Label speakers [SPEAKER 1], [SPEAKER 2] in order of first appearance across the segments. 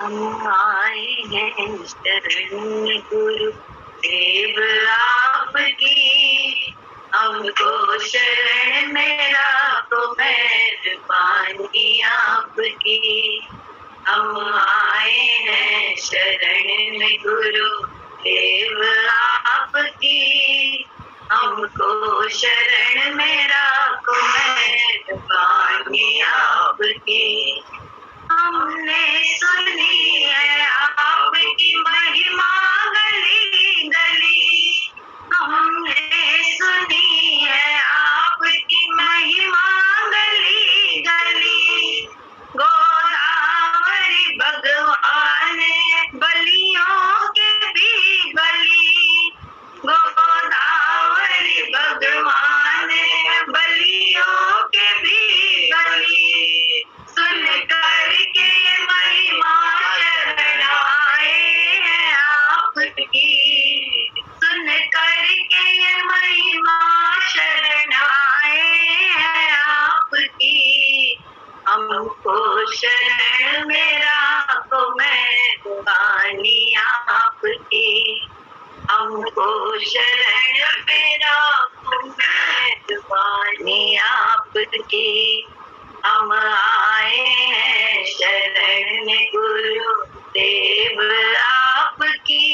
[SPEAKER 1] हम आए हैं शरण में गुरु देव आपकी, हमको शरण मेरा तो मेहरबानी आपकी। हम आए हैं शरण में गुरु देव आपकी, हमको शरण मेरा तो मेहरबानी आपकी। हमने सुनी है आपकी महिमा गली गली, हमने सुनी है आपकी महिमा गली गली। गोदावरी भगवान बलियों के भी बली, गोदावरी भगवान बलियों के भी बली। सुन करके महिमा शरण आए हैं आपकी, सुन करके महिमा शरण आए हैं आपकी। हमको शरण मेरा तो मेहरबानी आपकी, हमको शरण मेरा तो मेहरबानी आपकी। हम आए हैं शरण गुरु देव आपकी,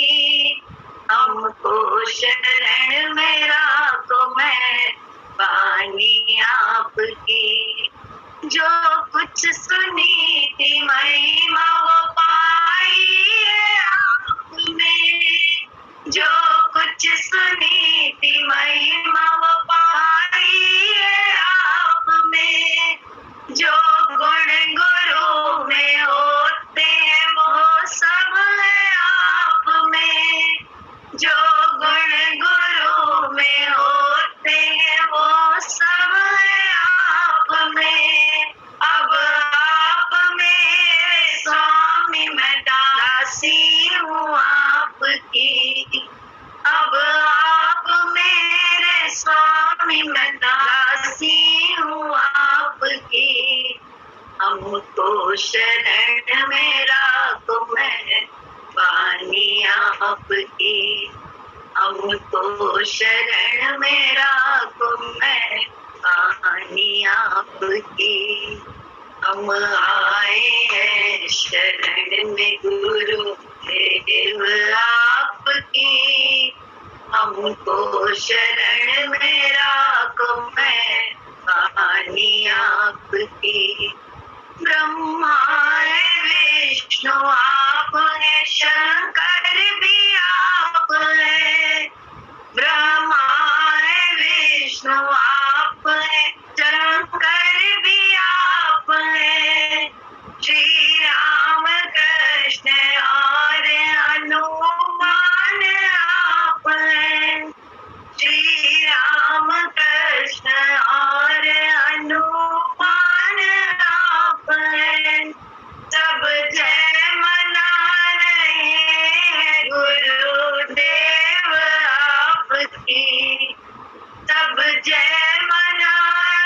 [SPEAKER 1] हमको शरण मेरा तो मेहरबानी आपकी। जो कुछ सुनी थी महिमा वो पाई है आप में, जो कुछ सुनी थी महिमा वो पाई है आप में। जो गुण गुरु में होते हैं वो सब है आप में, जो गुण गुरु में होते हैं वो सब है आप में। अब आप मेरे स्वामी मैं दासी हूँ आपकी, अब आप मेरे स्वामी मैं दासी हूँ आपकी। हमको शरण मेरा तो मेहरबानी आपकी, हमको शरण मेरा तो मेहरबानी आपकी। हम आए हैं शरण में गुरु देव आपकी, हमको शरण मेरा तो मेहरबानी आपकी। ब्रह्मा है विष्णु आप है, शंकर भी आप है। ब्रह्मा है विष्णु आप है, शंकर भी आप है। श्री राम कृष्ण और हनुमान आप है, श्री राम कृष्ण और हनुमान आप है। सब जय मना रहे हैं गुरुदेव आपकी, सब जय मना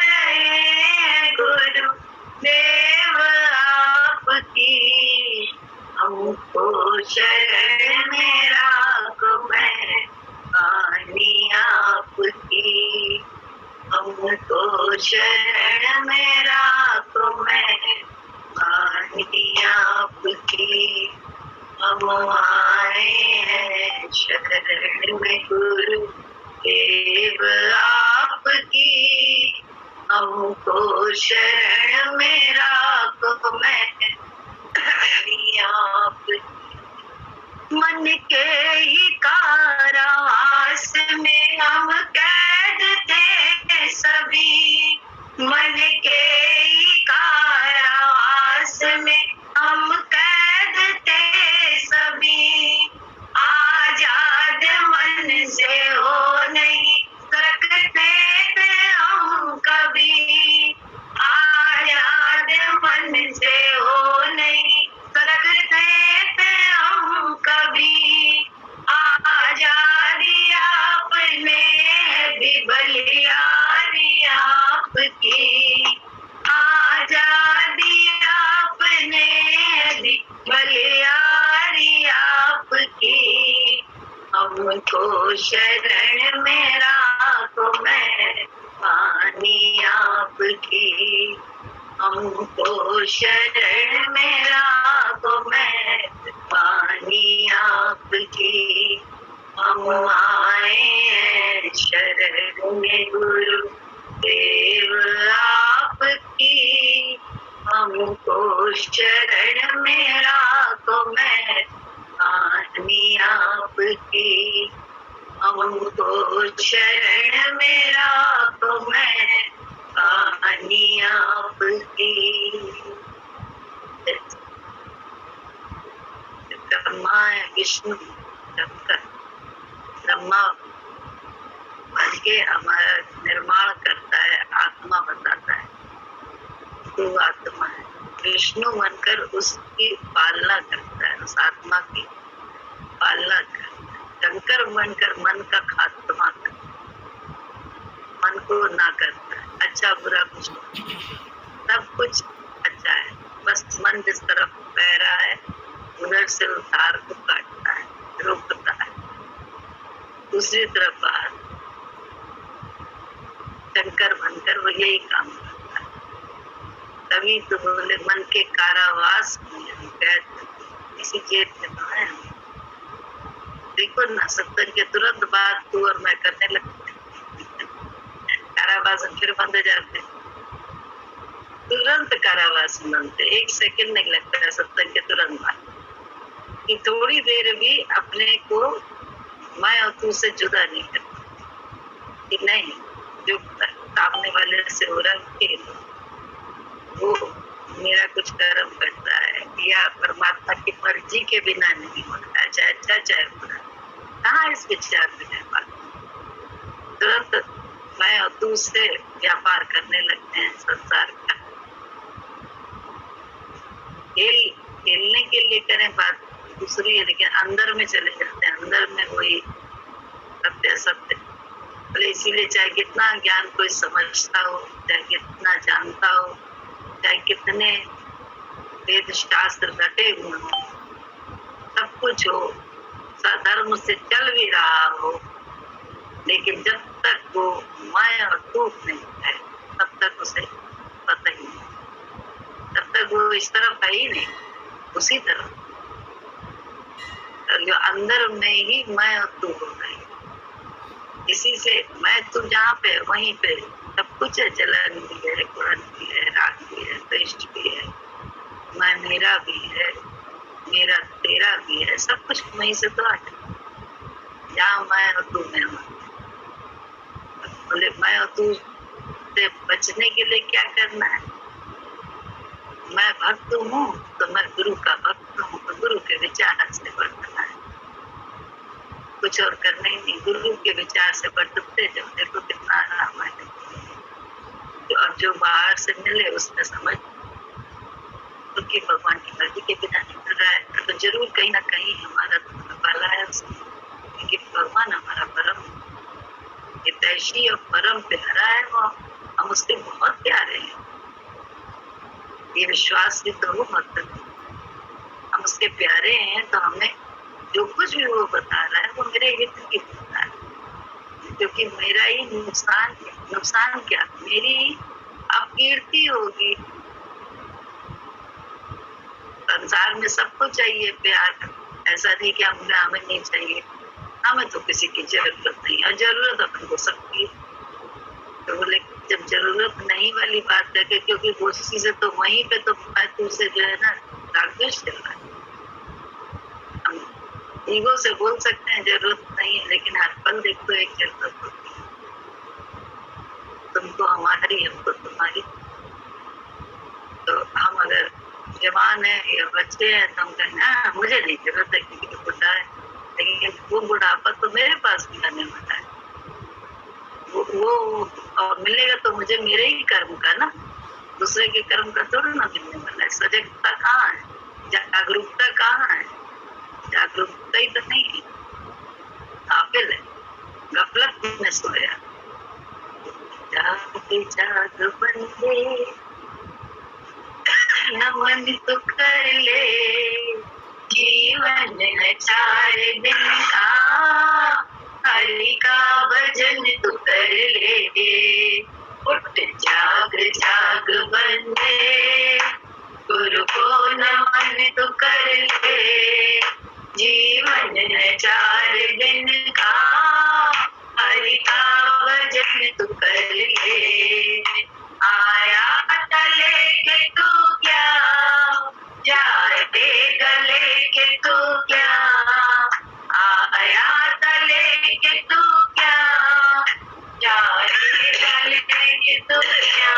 [SPEAKER 1] रहे हैं गुरुदेव आपकी। हमको शरण मेरा को मेहरबानी आपकी, हमको शरण मेरा तो मेहरबानी आपकी। हम आए हैं शरण में गुरु देव आपकी, हमको शरण मेरा तो मेहरबानी आपकी। मन के ही कारावास में हम कैद थे सभी, मन के ही कारावास में हम कैद थे सभी। आजाद मन से हो नहीं सकते थे हम कभी, आजाद मन से हो नहीं सकते थे हम कभी। आजादी आपने भी बलियारी आपकी, आजादी आपने भी बलियारी शरण मेरा को मैं पानी आपकी, हमको शरण मेरा को मैं पानी आपकी। हम आए हैं शरण में गुरु देव आपकी, हमको शरण मेरा को मैं पानी आपकी, हमको शरण मेरा को मैं पानी आपकी। ब्रह्मा है विष्णु शंकर, ब्रह्मा बन के हमारा निर्माण करता है, आत्मा बताता है, तू आत्मा है। विष्णु बनकर उसकी पालना करता है, उस आत्मा की पालना करता है। शंकर बनकर मन का खात्मा करता है, मन को ना करता है, अच्छा बुरा कुछ सब कुछ अच्छा है, बस मन जिस तरफ बह रहा है उधर से उतार को काटता है, रोकता है, दूसरी तरफ बाहर। शंकर बनकर वो यही काम करता है। तभी तो बोले मन के कारावास में कैद इसी जेल में तो है। देखो ना, सत्संग के तुरंत बाद तू और मैं करने लगते, कारावास फिर बंद हो जाते, तुरंत कारावास बनते, एक सेकंड नहीं लगता है सत्संग के तुरंत बाद। कि थोड़ी देर भी अपने को मैं और तू से जुदा नहीं करता, कि नहीं जो सामने वाले से हो रहा है वो मेरा कुछ कर्म करता है, या परमात्मा की मर्जी के बिना नहीं होता है, चाहे अच्छा चाहे बुरा। कहाँ इस विचार में है बात, तुरंत मैं और तू से व्यापार करने लगते हैं संसार का। खेलने के लिए करें बात दूसरी है, लेकिन अंदर में चले जाते हैं, अंदर में वही सत्य सत्य। बोले इसीलिए चाहे कितना ज्ञान कोई समझता हो, चाहे कितना जानता हो, चाहे कितने वेद शास्त्र रटे हुए हो, सब कुछ हो, धर्म से चल भी रहा हो, लेकिन जब तक वो मैं और तू नहीं है तब तक उसे पता ही नहीं, तब तक वो इस तरफ है ही नहीं, उसी तरफ जो अंदर में ही मैं और तू हो गए। इसी से मैं तू जहाँ पे वहीं पे सब कुछ है, जलन भी है, कुरन भी है, राग भी है, द्वेष भी है, मैं मेरा भी है, मेरा तेरा भी है, सब कुछ वहीं से तो आता है जहाँ मैं और तू में हूँ। बोले मैं और तू से बचने के लिए क्या करना है? मैं भक्त हूँ तो मैं गुरु का भक्त हूँ, तो गुरु के विचार से बढ़ना है, कुछ और करना ही नहीं। गुरु के विचार से बढ़ते जाओ, देखो कितना आराम है। और जो बाहर से मिले उसमें समझ, क्योंकि भगवान की मर्जी के बिना नहीं कर रहा है तो जरूर कहीं ना कहीं हमारा वाला है उसमें, क्योंकि भगवान हमारा परम हितैषी और परम प्यारा है, वो हम उसके बहुत प्यारे हैं। ये विश्वास भी तो हो, मतलब हम उसके प्यारे हैं तो हमें जो कुछ भी वो बता रहा है वो मेरे हित की बता है, क्योंकि मेरा ही नुकसान क्या, मेरी अपकीर्ति होगी। संसार में सबको चाहिए प्यार, ऐसा नहीं कि हमें नहीं चाहिए, हमें तो किसी की जरूरत नहीं है, जरूरत अपन को सबकी। तो बोले जब जरूरत नहीं वाली बात करके, क्योंकि वो चीजें तो वहीं पे तो मैं तुझसे जो है ना रागद्वेष चल रहा है। हम ईगो से बोल सकते हैं जरूरत नहीं है, लेकिन हर पल देखो एक जरूरत होती है, तुमको हमारी, हमको तुम्हारी। तो हम अगर जवान है या बच्चे हैं तो हम कहें मुझे नहीं जरूरत है क्योंकि तो बुढ़ा है, लेकिन वो बुढ़ापा तो मेरे पास भी आने वाला है, वो और मिलेगा तो मुझे मेरे ही कर्म का ना, दूसरे के कर्म का थोड़ा ना मिलने वाला है। सजगता कहाँ है, जागरूकता कहाँ है? जागरूकता ही तो नहीं है, काफिल है, गफलत में सोया। जाग बंदे नमन तो कर ले, जीवन है 4 दिन का, हरि का भजन तू कर ले। उठ जाग जाग बंदे, गुरु को नमन तू कर ले। जीवन है 4 दिन का, हरि का भजन तू कर ले। आया तले के तू क्या, जाए गले के तू क्या, आया तले के तू क्या, जाए गले के तू क्या।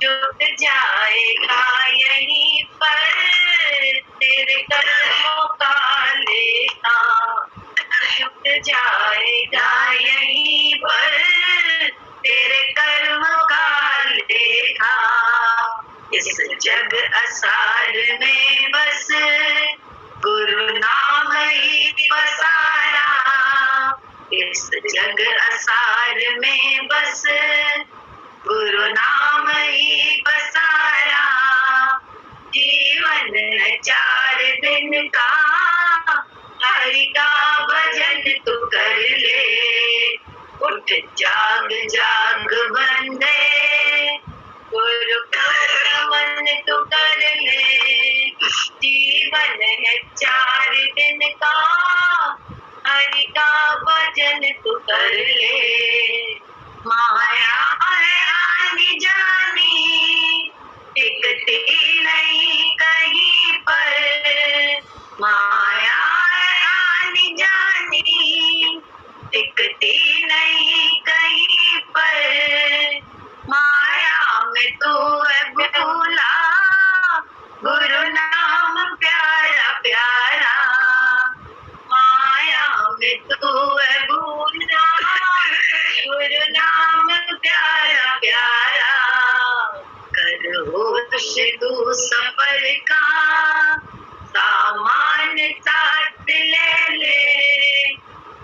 [SPEAKER 1] जुट जाएगा यहीं पर तेरे कर्मों का लेखा, जुट जाएगा यहीं पर तेरे कर्म का लेखा। इस जग असार में बस गुरु नाम ही बसाया, इस जग असार में बस गुरु नाम ही बसाया। जीवन 4 दिन का, हरि का भजन तू कर ले। उठ जाग जाग बंदे, गुरु को नमन तू कर ले। जीवन है 4 दिन का, हरि का भजन तू कर ले। माया है आनी जानी, टिकती नहीं कहीं पर। माया है आनी जानी, टिकती नहीं कहीं पर। माया में तू है भूला, गुरु नाम प्यारा प्यारा। माया में तू है भूला, गुरु नाम प्यारा प्यारा। कर होश तू सफर का, सामान साथ ले ले।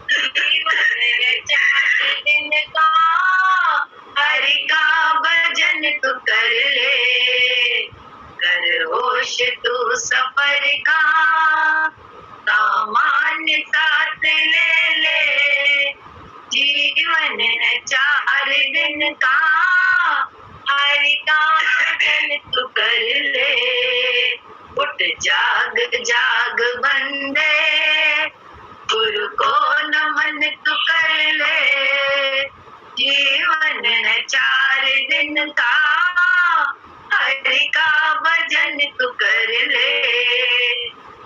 [SPEAKER 1] जीवन है 4 दिन का, हरि का भजन तू कर ले। कर होश तू सफर का, सामान साथ ले ले। जीवन है 4 दिन का, हरि का भजन तू कर ले। उठ जाग जाग बंदे, गुरु को नमन तू कर ले। जीवन है 4 दिन का, हरि का भजन तू कर ले।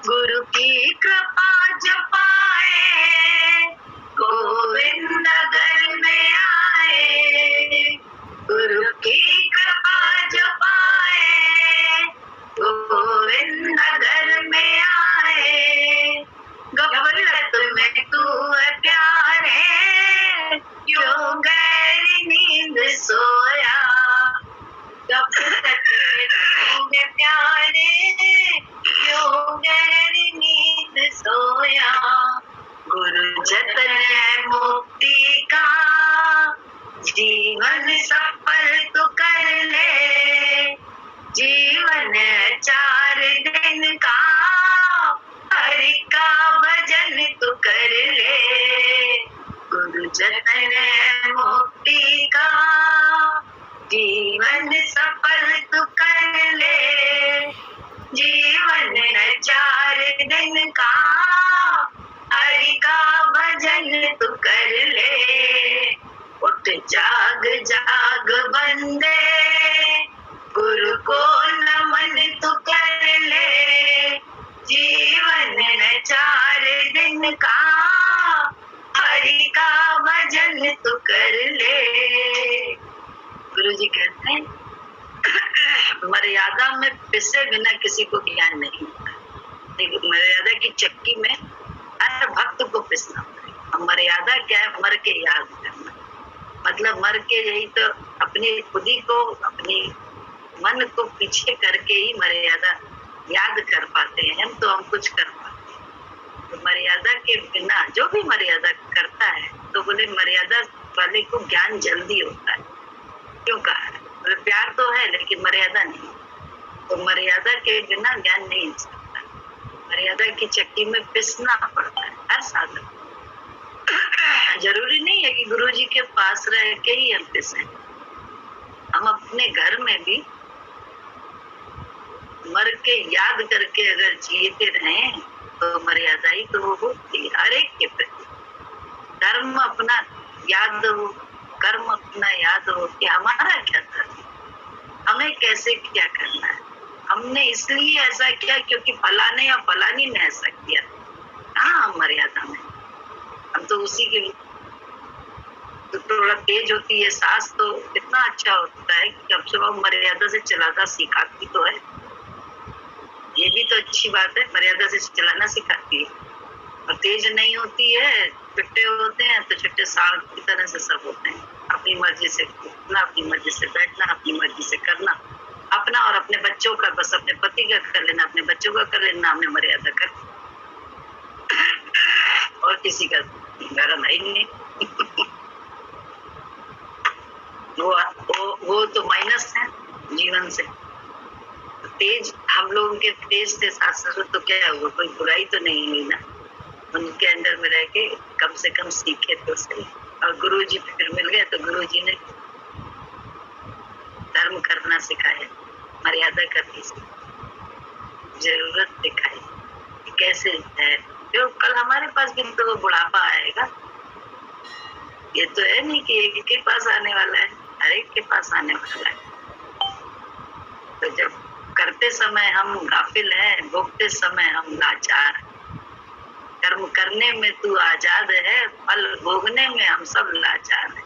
[SPEAKER 1] गुरु की कृपा जो पाए, गोविंद घर में आए। गुरु की कृपा जो पाए, गोविंद घर में आए। गफलत में तू है प्यारे, क्यों गहरी नींद सोया। गफलत में तू है प्यारे, क्यों गहरी नींद सोया। गुरु जतन है मुक्ति का, जीवन सफल तू कर ले। जीवन 4 दिन का, हरि का भजन तू कर ले। गुरु जतन है मुक्ति का, जीवन सफल तू कर ले। जीवन 4 दिन का, हरि का भजन तू कर ले। उठ जाग जाग बंदे, गुरु को नमन तू कर ले। जीवन 4 दिन का, हरि का भजन तू कर ले। गुरु जी कहते हैं, मर्यादा में पिसे बिना किसी को ज्ञान नहीं होता। देखिए, मर्यादा की चक्की में हर भक्त को पिसना पड़ेगा। मर्यादा क्या है? मर के याद करना। मतलब मर के यही तो अपनी खुदी को, अपनी मन को पीछे करके ही मर्यादा याद कर पाते हैं, तो हम कुछ कर पाते हैं। तो मर्यादा के बिना जो भी मर्यादा करता है, तो बोले मर्यादा वाले को ज्ञान जल्दी होता है। क्यों कहा है? बोले प्यार तो है लेकिन मर्यादा नहीं। तो मर्यादा के बिना ज्ञान नहीं हो सकता। मर्यादा की चक्की में पिसना पड़ता है हर साधन। जरूरी नहीं है कि गुरुजी के पास रह के ही हम पिसें। हम अपने घर में भी मर के याद करके अगर जीते रहें तो मर्यादा ही तो वो होती है हर एक के प्रति। धर्म अपना याद हो, कर्म अपना याद हो कि हमारा क्या धर्म, हमें कैसे क्या करना है। हमने इसलिए ऐसा किया क्योंकि फलाने या फलानी ने ऐसा किया। हाँ, मर्यादा में हम तो उसी के तो थोड़ा तेज होती है सांस तो इतना अच्छा होता है कि कम से कम मर्यादा से चलाना सिखाती तो है। ये भी तो अच्छी बात है, मर्यादा से चलाना सिखाती है। और तेज नहीं होती है, छुट्टे होते हैं तो छुट्टे सांप की तरह से सब होते हैं। अपनी मर्जी से उठना, अपनी मर्जी से बैठना, अपनी मर्जी से करना, अपना और अपने बच्चों का, बस अपने पति का कर लेना, अपने बच्चों का कर लेना, हमने मर्यादा कर और किसी का गरम है ही नहीं। वो तो माइनस है जीवन से। तेज हम लोगों के तेज थे सास ससुर तो क्या हुआ, कोई बुराई तो नहीं हुई ना। उनके अंदर में रह के कम से कम सीखे तो सही। और गुरुजी फिर मिल गए तो गुरुजी ने धर्म करना सिखाया, मर्यादा करनी सिखाई, जरूरत दिखाई कैसे है। जो कल हमारे पास भी तो वो बुढ़ापा आएगा। ये तो है नहीं कि एक के पास आने वाला है, हर एक के पास आने वाला है। तो जब करते समय हम गाफिल हैं, भोगते समय हम लाचार। कर्म करने में तू आजाद है, फल भोगने में हम सब लाचार हैं।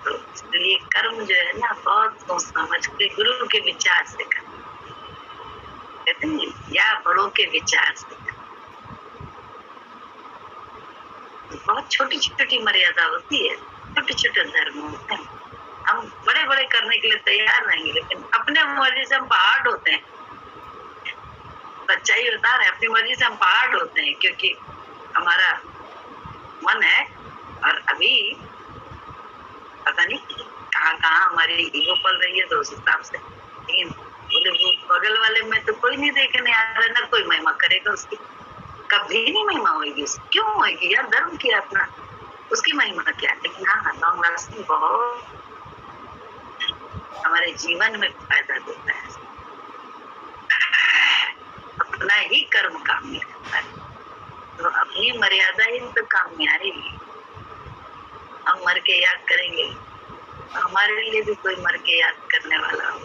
[SPEAKER 1] तो इसलिए कर्म जो है ना बहुत सोच समझ के गुरु के विचार से कर, कहते हैं या बड़ों के विचार से कर। बहुत छोटी छोटी मर्यादा होती है, छोटे छोटे धर्म होते हैं। हम बड़े बड़े करने के लिए तैयार रहेंगे, लेकिन अपने मर्जी से हम पहाड़ होते हैं। सच्चाई बता रहे, अपनी मर्जी से हम पहाड़ होते हैं क्योंकि हमारा मन है। और अभी पता नहीं कहाँ कहाँ हमारी ईगो पल रही है, तो उस हिसाब से। लेकिन बोले वो बगल वाले में तो कोई नहीं देखने आ रहा, ना कोई महिमा करेगा उसकी, कभी नहीं महिमा होगी उसकी। क्यों होगी यार, धर्म किया अपना, उसकी महिमा क्या। लेकिन हाँ, लॉन्ग लास्टिंग बहुत हमारे जीवन में फायदा देता है। अपना ही कर्म काम में आता है, तो अपनी मर्यादा ही तो काम में आएगी। हम मर के याद करेंगे, हमारे लिए भी कोई मर के याद करने वाला हो,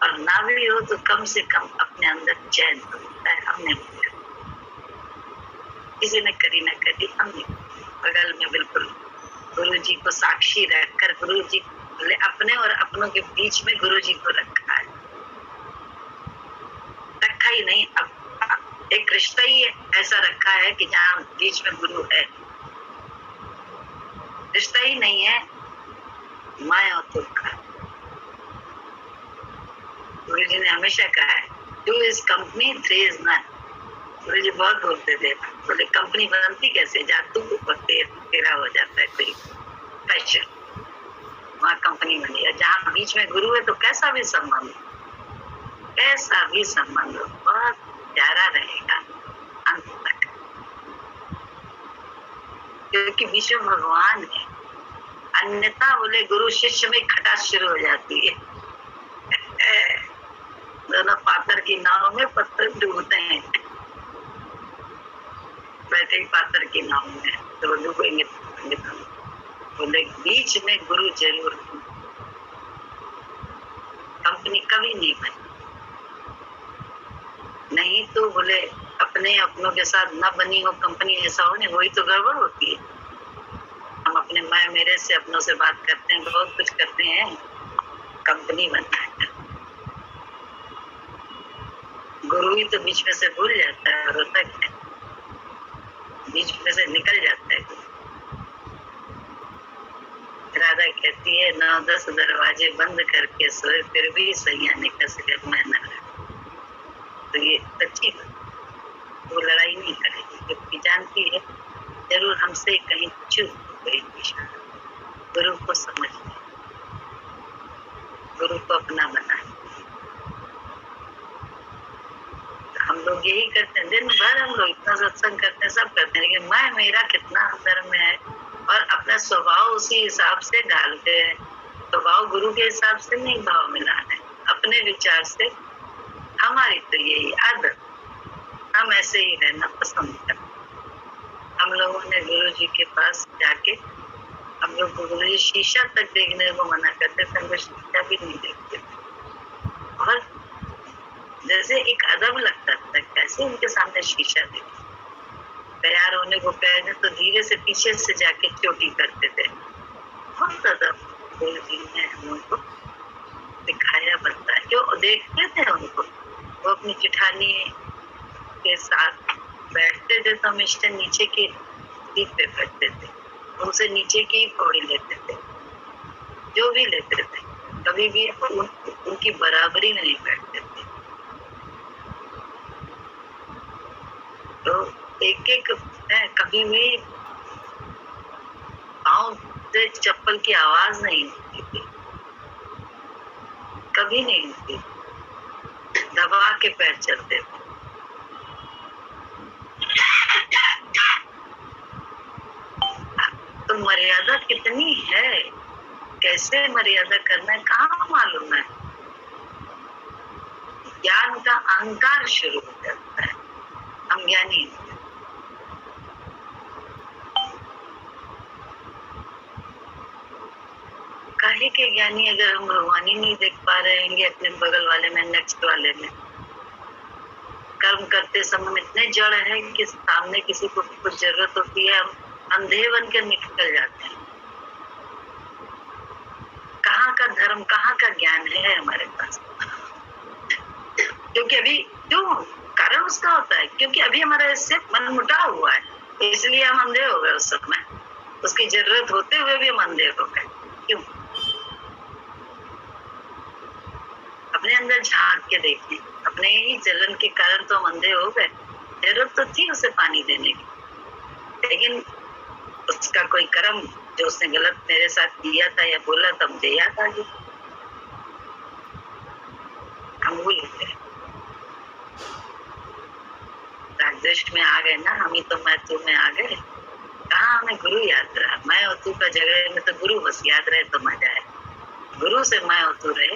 [SPEAKER 1] और ना भी हो तो कम से कम अपने अंदर चैन तो होता है। हमने किसी ने करी ना करी, हमने बगल में बिल्कुल गुरु जी को साक्षी रखकर, गुरु जी अपने और अपनों के बीच में गुरु जी को रखा है। रखा ही नहीं, अब एक रिश्ता ही ऐसा रखा है कि जहाँ बीच में गुरु है। रिश्ता ही नहीं है माया और तुम का। गुरु जी ने हमेशा कहा है, 2 is company, 3 is none। गुरु जी बहुत बोलते थे, बोले कंपनी बनती कैसे, जा तू तेरा हो जाता है कोई पैशन, वहाँ कंपनी बनी है। जहाँ बीच में गुरु है तो कैसा भी संबंध हो बहुत प्यारा रहेगा अंत तक, क्योंकि बीच में भगवान है। अन्यथा बोले गुरु शिष्य में खटास शुरू हो जाती है। दोनों पातर की नाव में पत्थर डूबते हैं, वैसे ही पातर की नाव में तो वो डूबेंगे। बोले बीच में गुरु जरूर, कंपनी कभी नहीं बनी। नहीं तो बोले अपने अपनों के साथ न बनी हो कंपनी, ऐसा होने वही तो गड़बड़ होती है। हम अपने मैं मेरे से अपनों से बात करते हैं, बहुत कुछ करते हैं, कंपनी बनता है। गुरु ही तो बीच में से भूल जाता है, और होता है बीच में से निकल जाता है। राधा कहती है 9-10 दरवाजे बंद करके सोए, फिर भी सैया ने कस कर मैं न। तो ये सच्ची बात, वो लड़ाई नहीं करेगी क्योंकि जानती है जरूर हमसे कहीं चूक हो गई। गुरु को समझ, गुरु को अपना बना। हम लोग यही करते हैं, दिन भर हम लोग इतना सत्संग करते हैं, सब करते हैं, लेकिन मैं मेरा कितना अंदर में है और अपना स्वभाव उसी हिसाब से ढालते हैं। स्वभाव गुरु के हिसाब से नहीं भाव मिलाना है, अपने विचार से। हमारी तो यही आदत, हम ऐसे ही रहना पसंद करते। हम लोगों ने गुरु जी के पास जाके, हम लोग गुरु जी शीशा तक देखने को मना करते थे, हम लोग शीशा भी नहीं देखते थे। और जैसे एक अदब लगता था, कैसे उनके सामने शीशा देखे। तैयार होने को कहे तो धीरे से पीछे से जाके चोटी करते थे। बहुत अदब गुरु जी ने हम लोग को दिखाया, बनता है। जो देखते थे उनको, वो अपनी जेठानी के साथ बैठते थे तो हमेशा नीचे की सीट पे बैठते थे, उनसे नीचे की ही पौड़ी लेते थे, जो भी लेते थे, कभी भी उनकी बराबरी में नहीं बैठते थे। तो एक एक कभी भी पाँव से चप्पल की आवाज नहीं होती थी, कभी नहीं होती, दबा के पैर चलते थे। तो मर्यादा कितनी है, कैसे मर्यादा करना है, कहाँ मालूम है। ज्ञान का अहंकार शुरू हो जाता है, हम ज्ञानी। काहे के ज्ञानी अगर हम भगवान ही नहीं देख पा रहे हैं अपने बगल वाले में, नेक्स्ट वाले में। कर्म करते समय इतने जड़ है कि सामने किसी को कुछ जरूरत होती है, हम अंधे बन कर निकल जाते हैं। कहाँ का धर्म, कहाँ का ज्ञान है हमारे पास। क्योंकि अभी क्यों कारण उसका होता है, क्योंकि अभी हमारा इससे मन मुटाव हुआ है, इसलिए हम अंधे हो गए। उस समय उसकी जरूरत होते हुए भी हम अंधे हो गए। क्यों? अपने अंदर झांक के देखें, अपने ही जलन के कारण तो हम अंधे हो गए। जरूरत तो थी उसे पानी देने की, लेकिन उसका कोई कर्म जो उसने गलत मेरे साथ किया था या बोला था, मुझे याद आ गया, हम भूल गए। राजदेश में आ गए ना, हम ही तो मैं तू में आ गए। कहाँ हमें गुरु याद रहा। मैं और तू का जगह में तो गुरु बस याद रहे तो मजा है। गुरु से मैं और तू रहे,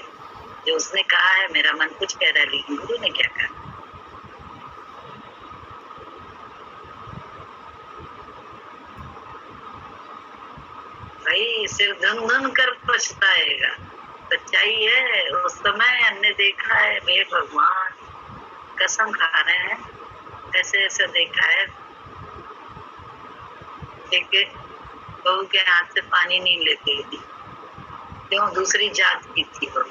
[SPEAKER 1] जो उसने कहा है मेरा मन कुछ कह रहा है, लेकिन गुरु ने क्या कहा। भाई सिर धुन धुन कर पछताएगा, सच्चाई है। उस समय हमने देखा है, मेरे भगवान कसम खा रहे हैं, ऐसे ऐसे देखा है। देखे बहू के हाथ से पानी नहीं लेती थी, क्यों? दूसरी जात की थी वो,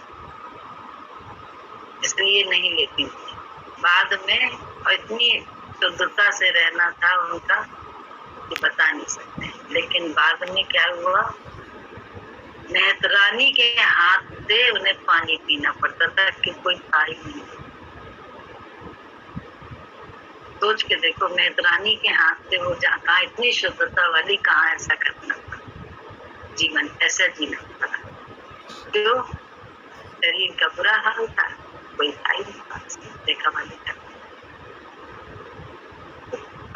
[SPEAKER 1] इसलिए नहीं लेती थी। बाद में और इतनी शुद्धता से रहना था उनका कि बता नहीं सकते। लेकिन बाद में क्या हुआ, मेहतरानी के हाथ से उन्हें पानी पीना पड़ता था कि कोई था ही नहीं। सोच के देखो, मेहतरानी के हाथ से वो कहाँ इतनी शुद्धता वाली, कहाँ ऐसा करना था, जीवन ऐसा जीना था। क्यों? शरीर का बुरा हाल था, कोई था ही नहीं देखा वाले का।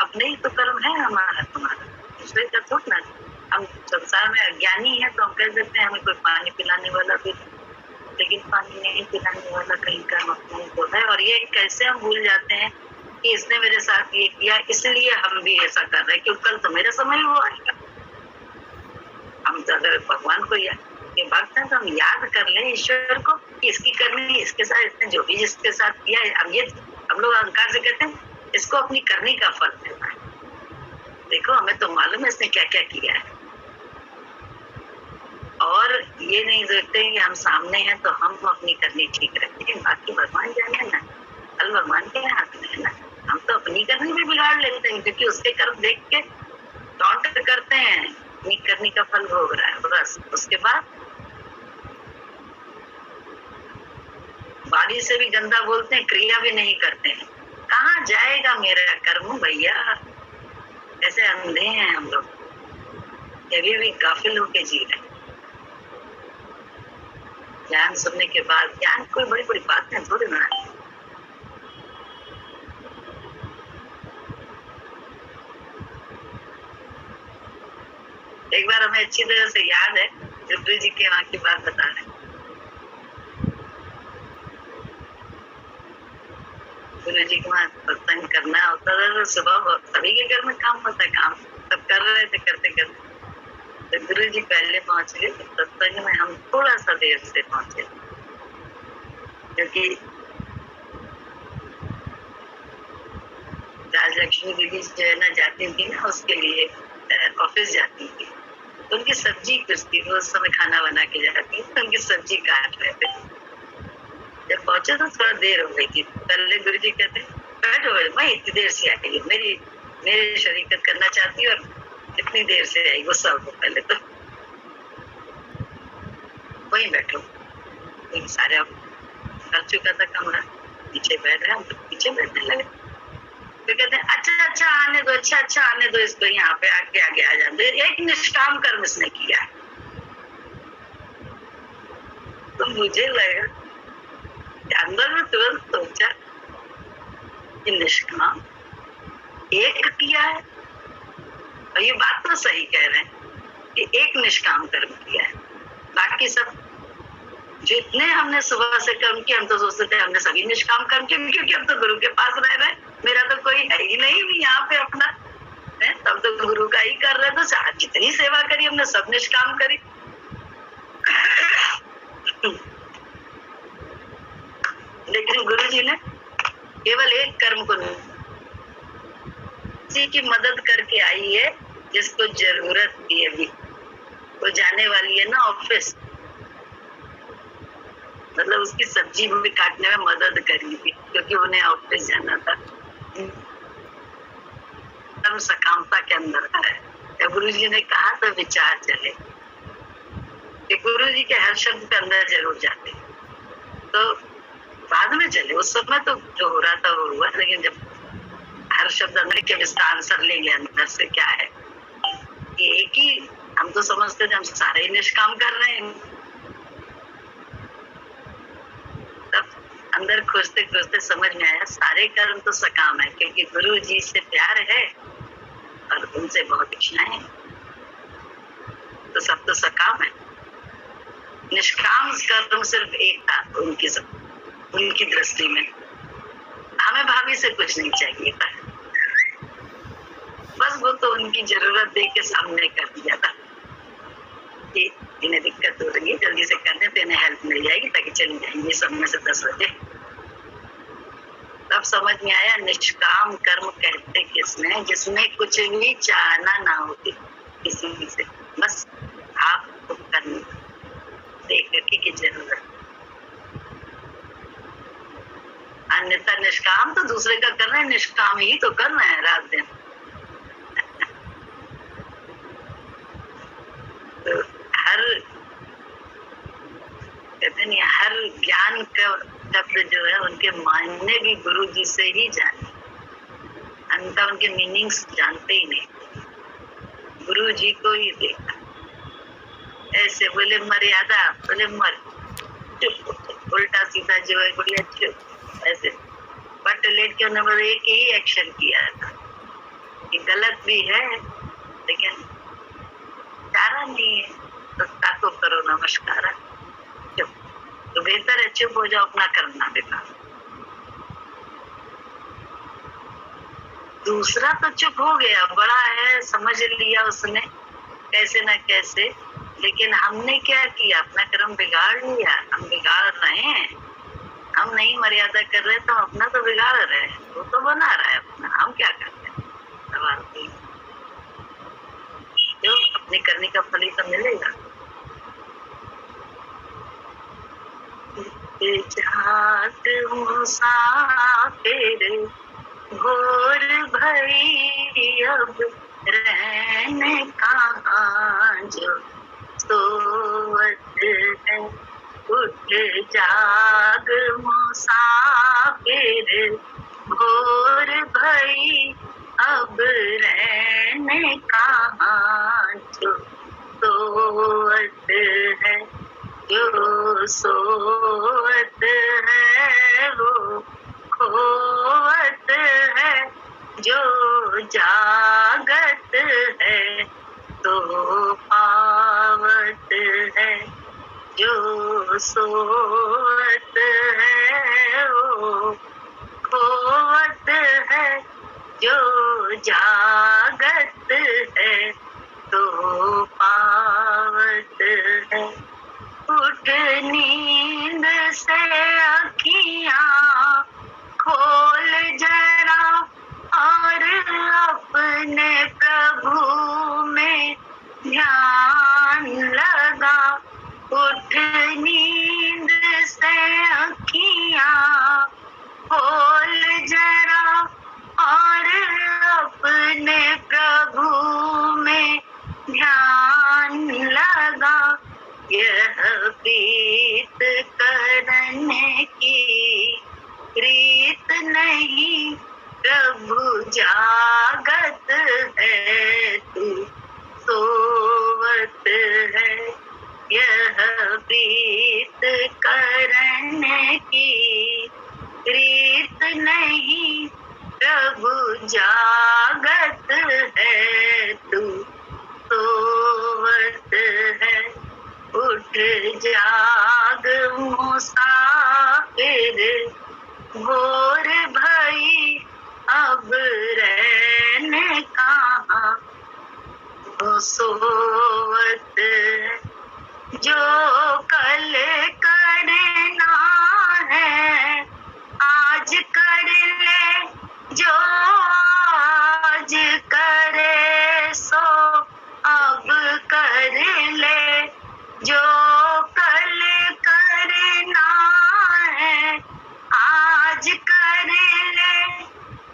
[SPEAKER 1] अपने ही तो कर्म है हमारा तुम्हारा, दूसरे का थोड़ा ना। हम संसार में अज्ञानी है तो हम कह देते हैं हमें कोई पानी पिलाने वाला भी, लेकिन पानी नहीं पिलाने वाला कहीं का अपने को है। और ये कैसे हम भूल जाते हैं कि इसने मेरे साथ ये किया, इसलिए हम भी ऐसा कर रहे हैं, क्योंकि कल तो मेरे समय वो आएगा। हम तो अगर भगवान को ये भक्त है तो हम याद कर ले ईश्वर को कि इसकी करनी, इसके साथ इसने जो भी जिसके साथ किया है। अब ये हम लोग अहंकार से कहते हैं इसको अपनी करनी का फल देना है। देखो हमें तो मालूम है इसने क्या क्या किया है, और ये नहीं सोचते कि हम सामने हैं तो हम अपनी करनी ठीक रखते हैं, बाकी भगवान जाने ना, कल भगवान के हाथ में है ना। हम तो अपनी करनी भी बिगाड़ लेते हैं, क्योंकि उसके कर्म देख के टॉन्ट करते हैं, अपनी करनी का फल भोग रहा है बस। उसके बाद वाणी से भी गंदा बोलते हैं, क्रिया भी नहीं करते हैं। कहाँ जाएगा मेरा कर्म भैया। ऐसे अंधे हैं हम लोग, अभी भी गाफिल होके जी रहे। ज्ञान सुनने के बाद, ज्ञान कोई बड़ी बड़ी बातें थोड़ी ना है। एक बार हमें अच्छी तरह से याद है, गुरु जी के वहाँ की बात बता रहे। गुरु जी के वहाँ सत्संग करना होता था तो सुबह सभी के घर में काम होता है, काम सब कर रहे थे, करते करते तो गुरु जी पहले पहुंच गए। सत्संग में हम थोड़ा सा देर से पहुंचे, क्योंकि राजलक्ष्मी दीदी जो है ना जाती थी ना, उसके लिए ऑफिस जाती थी, तो उनकी सब्जी कुछ थी, वो उस समय खाना बना के जाती थी, तो उनकी सब्जी काट रहे थे। जब पहुंचे तो थोड़ा देर हो गई थी। पहले गुरु जी कहते बैठो, मैं इतनी देर से आई हूँ, मेरी शरीकत करना चाहती हूँ और इतनी देर से आई, वो सब पहले तो वहीं बैठो। सारे कर चुका था कमरा, पीछे बैठ रहे, हम तो पीछे बैठने लगे। तो कहते हैं अच्छा आने दो, अच्छा आने दो इसको, यहाँ पे आगे आ जाते। एक निष्काम कर्म इसने किया है। तो मुझे लगा अंदर में तुरंत सोचा कि निष्काम एक किया है, और ये बात तो सही कह रहे हैं कि एक निष्काम कर्म किया है। बाकी सब जितने हमने सुबह से कर्म किए, हम तो सोचते थे हमने सभी निष्काम कर्म किए, क्योंकि हम तो गुरु के पास रह रहे, मेरा तो कोई है ही नहीं यहाँ पे अपना है, तब तो गुरु का ही कर रहे। तो जितनी सेवा करी हमने सब निष्काम करी। लेकिन गुरु जी ने केवल एक कर्म को किसी की मदद करके आई है जिसको जरूरत थी। अभी वो जाने वाली है ना ऑफिस, मतलब उसकी सब्जी भी काटने में मदद करी थी, क्योंकि उन्हें ऑफिस जाना था। हम सकामता के अंदर है। जब गुरु जी ने कहा तो विचार चले कि गुरु जी के हर शब्द के अंदर जरूर जाते, तो बाद में चले। उस समय तो जो हो रहा था वो हुआ, लेकिन जब हर शब्द अंदर के इसका आंसर लेंगे अंदर से क्या है, एक ही हम तो समझते थे हम सारे ही निष्काम कर रहे हैं। तब अंदर खोजते खोजते समझ में आया सारे कर्म तो सकाम है, क्योंकि गुरु जी से प्यार है और उनसे बहुत इच्छाएं हैं, तो सब तो सकाम है। निष्काम कर्म सिर्फ एक था उनकी दृष्टि में। हमें भाभी से कुछ नहीं चाहिए था, बस वो तो उनकी जरूरत देख के सामने कर दिया था कि इन्हें दिक्कत हो रही है, जल्दी से करने तो इन्हें हेल्प मिल जाएगी, ताकि चली जाएंगे समय से 10 बजे। तब समझ में आया निष्काम कर्म कहते किसने, जिसमें कुछ भी चाहना ना होती किसी से, बस आपको करने देख करके की जरूरत। अन्यथा निष्काम तो दूसरे का करना है, निष्काम ही तो करना है रात दिन। तो हर ज्ञान का शब्द जो है उनके मायने भी गुरु जी से ही जाने, अन्यथा उनके मीनिंग्स जानते ही नहीं, गुरु जी को ही देखा। ऐसे बोले मर्यादा, बोले मर चुप, उल्टा सीधा जो है बोले चुप, ऐसे बट लेट के उन्होंने एक ही एक्शन किया था कि गलत भी है लेकिन चारा नहीं है, तो ताको करो नमस्कार, चुप। तो बेहतर है चुप हो जाओ, अपना करना बेटा। दूसरा तो चुप हो गया, बड़ा है, समझ लिया उसने कैसे ना कैसे, लेकिन हमने क्या किया, अपना कर्म बिगाड़ लिया। हम बिगाड़ रहे हैं, हम नहीं मर्यादा कर रहे तो अपना तो बिगाड़ रहे हैं, वो तो बना रहा है अपना, हम क्या करते हैं। सवाल जो अपने करने का फल ही तो मिलेगा। मुसाफिर भोर भई अब रहने कहाँ, जो सोवत है उठ जाग मुसाफिर भोर भई अब रहने कहाँ, जो सोवत है, जो सोवत है वो खोवत है, जो जागत है तो सोवत है वो खोवत है, जो जागत है तो पावत है। उठ नींद से अखियाँ खोल जरा और अपने प्रभु में ध्यान लगा। उठ नींद से अखियाँ खोल जरा और अपने प्रभु में ध्यान लगा। यह प्रीत करने की रीत नहीं, प्रभु जागत है तू सोवत है। यह प्रीत करने की रीत नहीं, प्रभु जागत है तू सोवत है। उठ जाग मुसाफिर, भोर भई अब रहने कहाँ। वो सोवत है जो कल करना है आज कर ले, जो आज करे सो अब कर ले। जो कल करना है आज कर ले,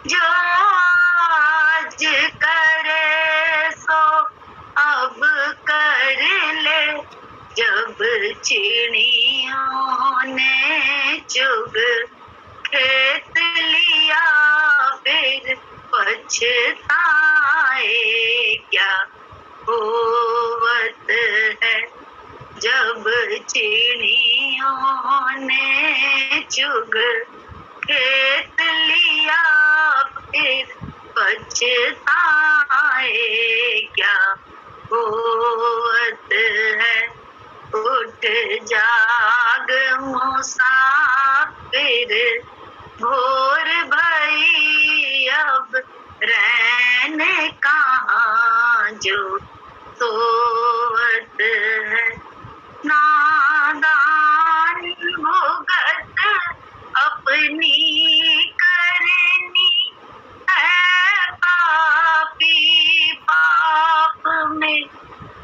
[SPEAKER 1] जो आज करे सो अब कर ले। जब चिड़ियों ने चुग खेत लिया फिर पछताए क्या होवत है। जब चिड़ियों ने चुग खेत लिया फिर पछताए क्या होवत है। उठ जाग मुसाफिर, भोर भई अब रहने कहाँ, जो सोवत है। नादान भुगत अपनी करनी है, पापी पाप में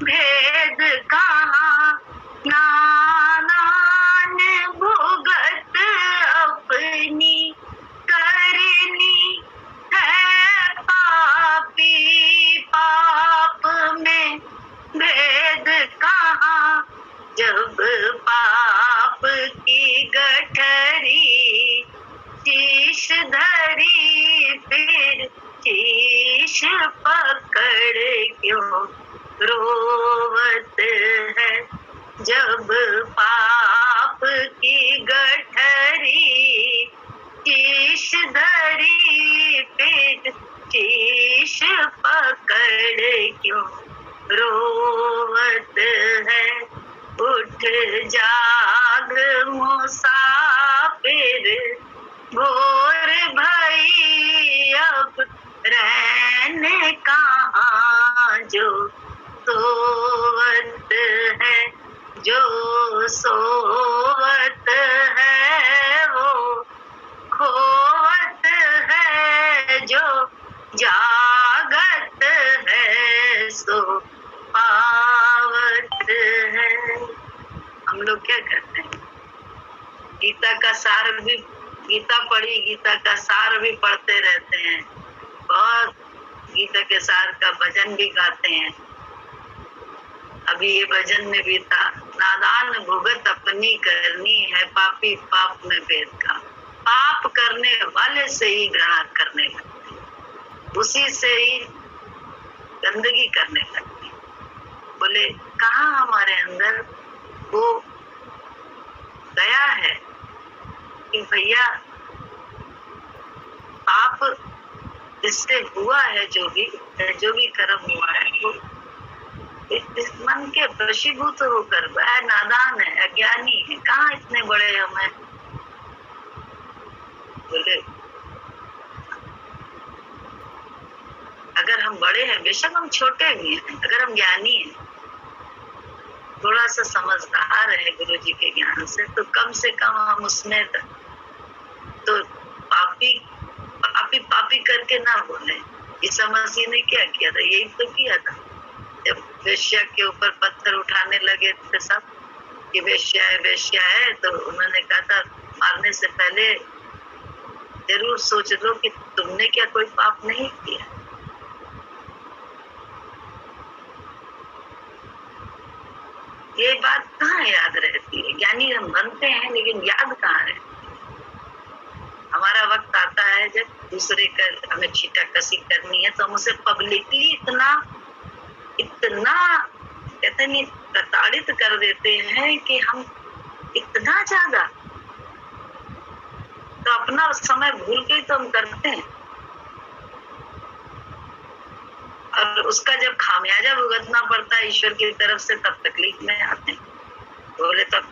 [SPEAKER 1] भेद कहाँ। नादान भुगत अपनी करनी है, पापी पाप में भेद कहाँ। जब पाप की गठरी शीश धरी फिर शीश पकड़ क्यों रोवत है। जब पाप की गठरी शीश धरी फिर शीश पकड़ क्यों रोवत है। उठ जाग मुसाफिर, भोर भई अब रहने कहाँ, जो सोवत है। जो सोवत है वो खोवत है, जो जागत है सो पावत है। हम लोग क्या करते हैं, गीता का सार भी, गीता पढ़ी, गीता का सार भी पढ़ते रहते हैं, बहुत गीता के सार का भजन भी गाते हैं। अभी ये भजन में भी था, नादान भुगत अपनी करनी है, पापी पाप में भेद का। पाप करने वाले से ही घृणा करने लगते, उसी से ही गंदगी करने लगते। बोले कहाँ हमारे अंदर वो दया है कि भैया पाप इससे हुआ है, जो भी कर्म हुआ है वो इस मन के वशीभूत होकर वह नादान है, अज्ञानी है, कहाँ इतने बड़े हम हैं। बोले अगर हम बड़े हैं, बेशक हम छोटे भी हैं, अगर हम ज्ञानी हैं, थोड़ा सा समझदार है गुरु जी के ज्ञान से, तो कम से कम हम उसमें तो पापी पापी पापी करके ना बोले। ईसा मसीह ने क्या किया था? यही तो किया था। जब वेश्या के ऊपर पत्थर उठाने लगे थे सब कि वेश्या है, तो उन्होंने कहा था मारने से पहले जरूर सोच लो कि तुमने क्या कोई पाप नहीं किया। ये बात कहाँ याद रहती है? ज्ञानी हम बनते हैं लेकिन याद कहाँ रहती है? हमारा वक्त आता है जब दूसरे का हमें छीटा कसी करनी है, तो हम उसे पब्लिकली इतना कहते नहीं प्रताड़ित कर देते हैं कि हम इतना ज्यादा, तो अपना समय भूल के तो हम करते हैं, और उसका जब खामियाजा भुगतना पड़ता है ईश्वर की तरफ से, तब तकलीफ में आते हैं। बोले तब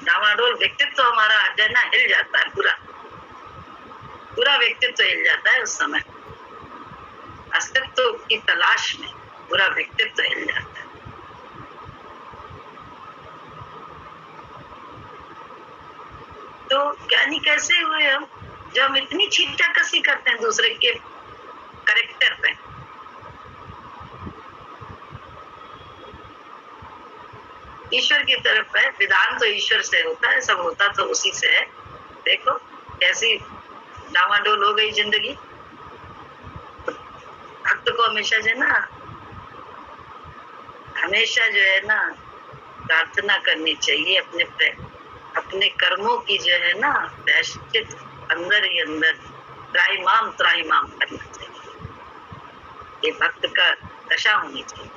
[SPEAKER 1] डामाडोल व्यक्तित्व तो हमारा ना हिल जाता है, पूरा व्यक्तित्व तो हिल जाता है उस समय। अस्तित्व की तलाश में पूरा व्यक्तित्व तो हिल जाता है। तो ज्ञानी कैसे हुए हम? जब हम इतनी छींटाकसी करते हैं दूसरे के करेक्टर पे। ईश्वर की तरफ है, विधान तो ईश्वर से होता है, सब होता तो उसी से है। देखो कैसी डामाडोल हो गई जिंदगी। भक्त को हमेशा जो है ना प्रार्थना करनी चाहिए, अपने कर्मों की जो है ना प्रायश्चित अंदर ही अंदर त्राहिमाम करना चाहिए। ये भक्त का दशा होनी चाहिए।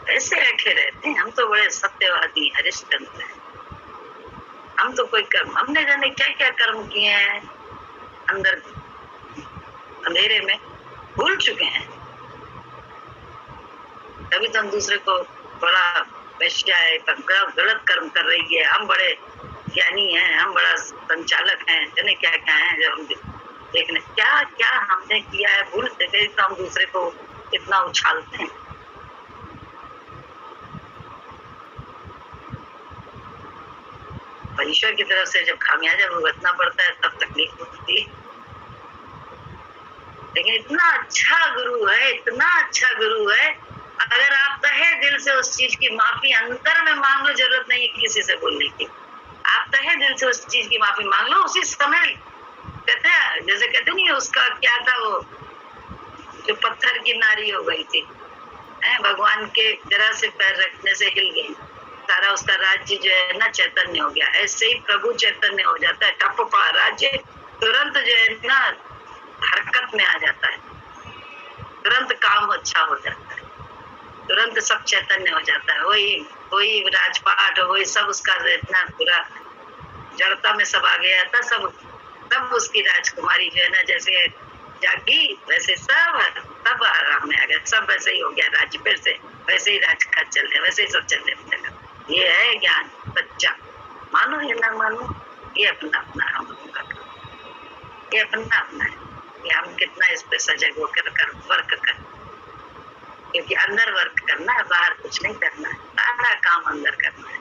[SPEAKER 1] ऐसे ऐठे रहते हैं हम तो बड़े सत्यवादी हरिश्चंद्र हैं। हम तो कोई कर्म, हमने जाने क्या क्या कर्म किए हैं अंदर अंधेरे में भूल चुके हैं। तभी तो हम दूसरे को बड़ा वेश्या है, गलत कर्म कर रही है, हम बड़े ज्ञानी हैं, हम बड़ा संचालक हैं, जाने क्या क्या है। जब हम देखने क्या क्या हमने किया है भूल से, तो हम दूसरे को इतना उछालते हैं। ईश्वर की तरफ से जब खामियाजा भुगतना पड़ता है तब तकलीफ होती है। लेकिन इतना अच्छा गुरु है, अगर आप तहे दिल से उस चीज की माफी अंदर में मांग लो, जरूरत नहीं है किसी से बोलने की। आप तहे दिल से उस चीज की माफी मांग लो, उसी समय कहते हैं, जैसे कहते नहीं उसका क्या था, वो जो पत्थर की नारी हो गई थी, भगवान के जरा से पैर रखने से हिल गई, सारा उसका राज्य जो है ना चैतन्य हो गया। ऐसे ही प्रभु चैतन्य हो जाता है, टप्पा राज्य तुरंत जो है ना हरकत में आ जाता है, तुरंत काम अच्छा हो जाता है, तुरंत सब चैतन्य हो जाता है। वही राजपाट, वही सब उसका इतना पूरा जड़ता में सब आ गया था। सब उसकी राजकुमारी जो है ना जैसे जागी, वैसे सब आराम में आ गया, सब वैसे ही हो गया। राज्य फिर से वैसे ही राजकाज चल रहे, वैसे ही सब चलने लगा। ये है ज्ञान बच्चा, मानो या ना मानो, ये अपना हम लोगों का, ये अपना है कि हम कितना इस पे सजग होकर वर्क कर, क्योंकि अंदर वर्क करना है, बाहर कुछ नहीं करना है, सारा काम अंदर करना है।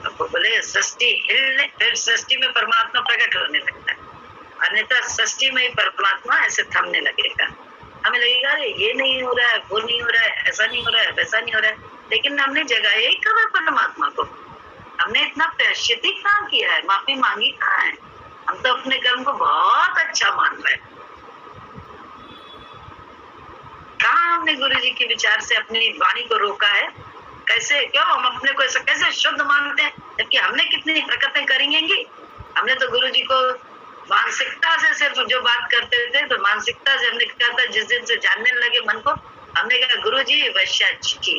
[SPEAKER 1] तो बोले सृष्टि हिलने, फिर सृष्टि में परमात्मा प्रकट होने लगता है, अन्यथा सृष्टि में ही परमात्मा ऐसे थमने लगेगा। हमें लगेगा ये नहीं हो रहा है, वो नहीं हो रहा है, ऐसा नहीं हो रहा है, वैसा नहीं हो रहा है, लेकिन हमने जगह ही कहा परमात्मा को। हमने इतना प्रायश्चित कहाँ किया है, माफी मांगी कहाँ है? हम तो अपने कर्म को बहुत अच्छा मान रहे हैं। कहाँ हमने गुरु जी के विचार से अपनी वाणी को रोका है? कैसे, क्यों हम अपने को ऐसा कैसे शुद्ध मानते हैं, जबकि हमने कितनी हरकतें करेंगी। हमने तो गुरु जी को मानसिकता से सिर्फ जो बात करते थे, तो मानसिकता से हमने कहा था, जिस दिन से जानने लगे मन को, हमने कहा गुरु जी वैश्या अच्छी,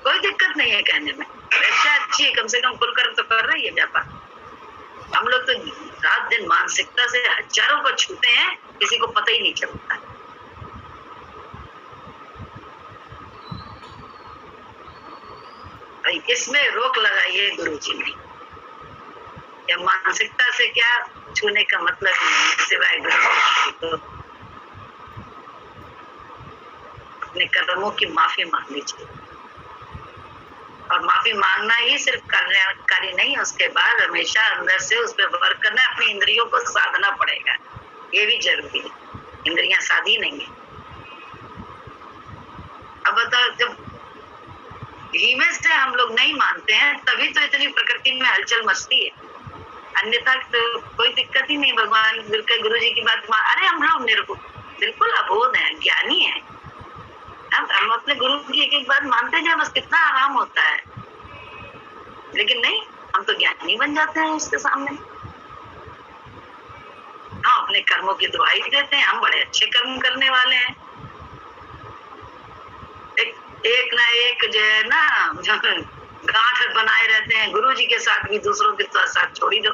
[SPEAKER 1] कोई दिक्कत नहीं है कहने में, वैश्या अच्छी है, कम से कम खुलकर तो कर रही है व्यापार। हम लोग तो रात दिन मानसिकता से हजारों को छूते हैं, किसी को पता ही नहीं चलता। भाई इसमें रोक लगाइए गुरुजी ने। या मानसिकता से क्या छूने का मतलब नहीं है सिवाय गुरु तो अपने कर्मों की माफी मांग लीजिए। और माफी मांगना ही सिर्फ कल्याणकारी नहीं, उसके बाद हमेशा अंदर से उस पर वर्क करना, अपनी इंद्रियों को साधना पड़ेगा, ये भी जरूरी है। इंद्रियां साधी नहीं है। अब बताओ, जब धीमे से हम लोग नहीं मानते हैं तभी तो इतनी प्रकृति में हलचल मचती है, अन्यथा तो कोई दिक्कत ही नहीं। भगवान गुरु जी की बात अरे हम लोग बिल्कुल अबोध है, ज्ञानी है, हम अपने गुरु की एक एक बात मानते जाए, बस कितना आराम होता है। लेकिन नहीं, हम तो ज्ञानी बन जाते हैं उसके सामने। हम अपने कर्मों की दुहाई देते हैं, हम बड़े अच्छे कर्म करने वाले हैं। एक ना एक जो है ना गांठ बनाए रहते हैं गुरु जी के साथ भी, दूसरों के साथ छोड़ी दो,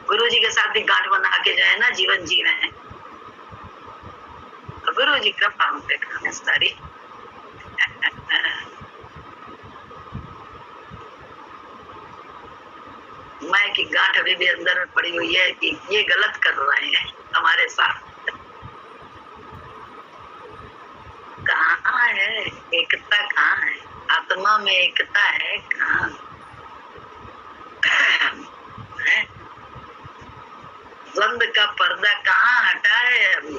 [SPEAKER 1] गुरु जी के साथ भी गांठ बना के जो है ना जीवन जी रहे हैं। तो गुरु जी कृपा हम पे करने सारी। मैं की गांठ अभी भी अंदर में पड़ी हुई है कि ये गलत कर रहे हैं हमारे साथ। कहाँ है एकता, कहाँ है आत्मा में एकता है, कहाँ है? द्वंद का पर्दा कहाँ हटा है अभी?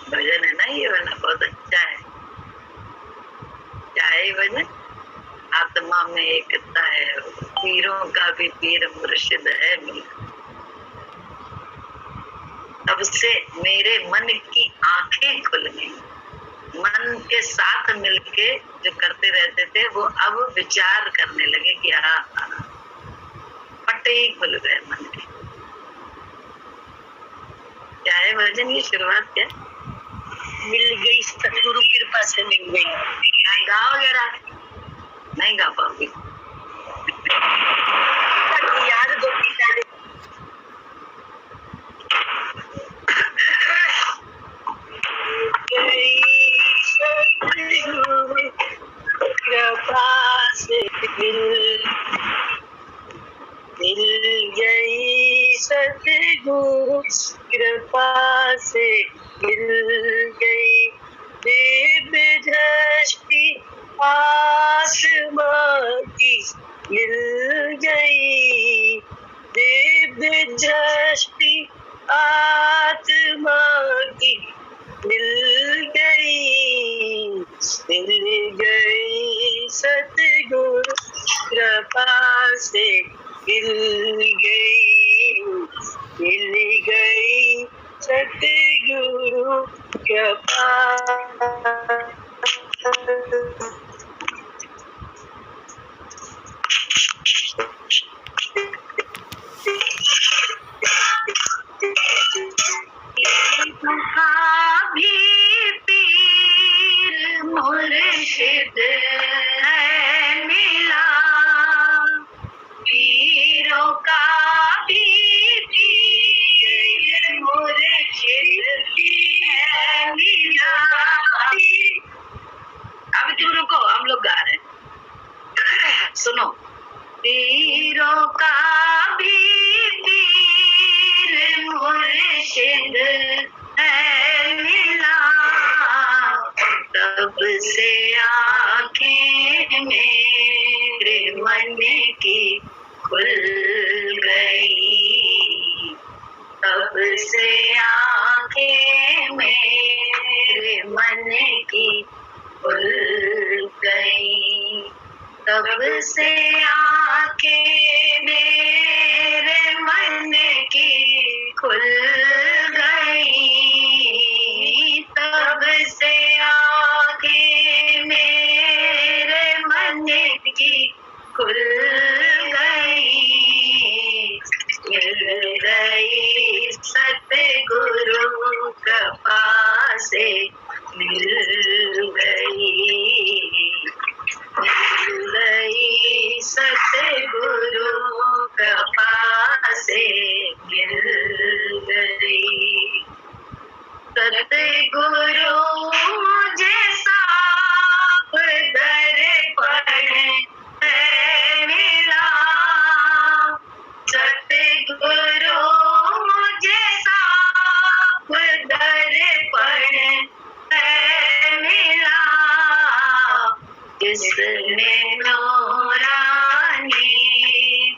[SPEAKER 1] भजन है ना ये वाला, बहुत अच्छा है। क्या है भजन? आत्मा में एकता है, पीरों का भी पीर मुर्शिद है मेरा। तब से मेरे मन की आंखें खुल गई। मन के साथ मिलके जो करते रहते थे वो अब विचार करने लगे कि हाँ, पट्टे ही खुल गए मन के। क्या है भजन की शुरुआत? क्या मिल गई सतगुरु कृपा से मिल गई। गाओ जरा। नहीं गा पाओगी यार, दो कृपा से मिल गई, सतगुरु कृपा से मिल गई, दिव्य दृष्टि आत्मा की मिल गई, दिव्य दृष्टि आत्मा की मिल गई, सतगुरु कृपा से मिल गई, सतगुरु कृपा। भी पीर मुर्शिद है मिला, पीरों का भी पीर मुर्शिद है मिला। अब तुम रुको, हम लोग गा रहे हैं, सुनो। पीरों का भी पीर मुर्शिद है मिला, तब से आँखें मेरे मन की खुल गई, तब से आँखें मेरे मन की खुल गई, तब से आँखें मेरे मन की खुल गई, तब से आँखें मेरे मन की खुल गई, मिल गई सतगुरु कृपा से मिल गई, सतगुरु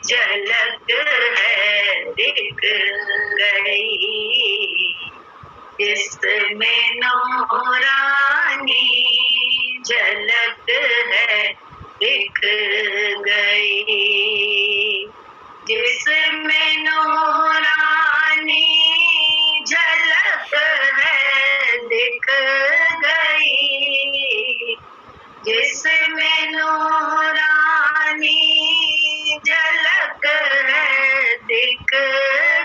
[SPEAKER 1] झलक है दिख गई, जिसमें नूरानी झलक है दिख गई, जिसमें नूरानी झलक है दिख गई, जिसमें नूरानी झलक है दिख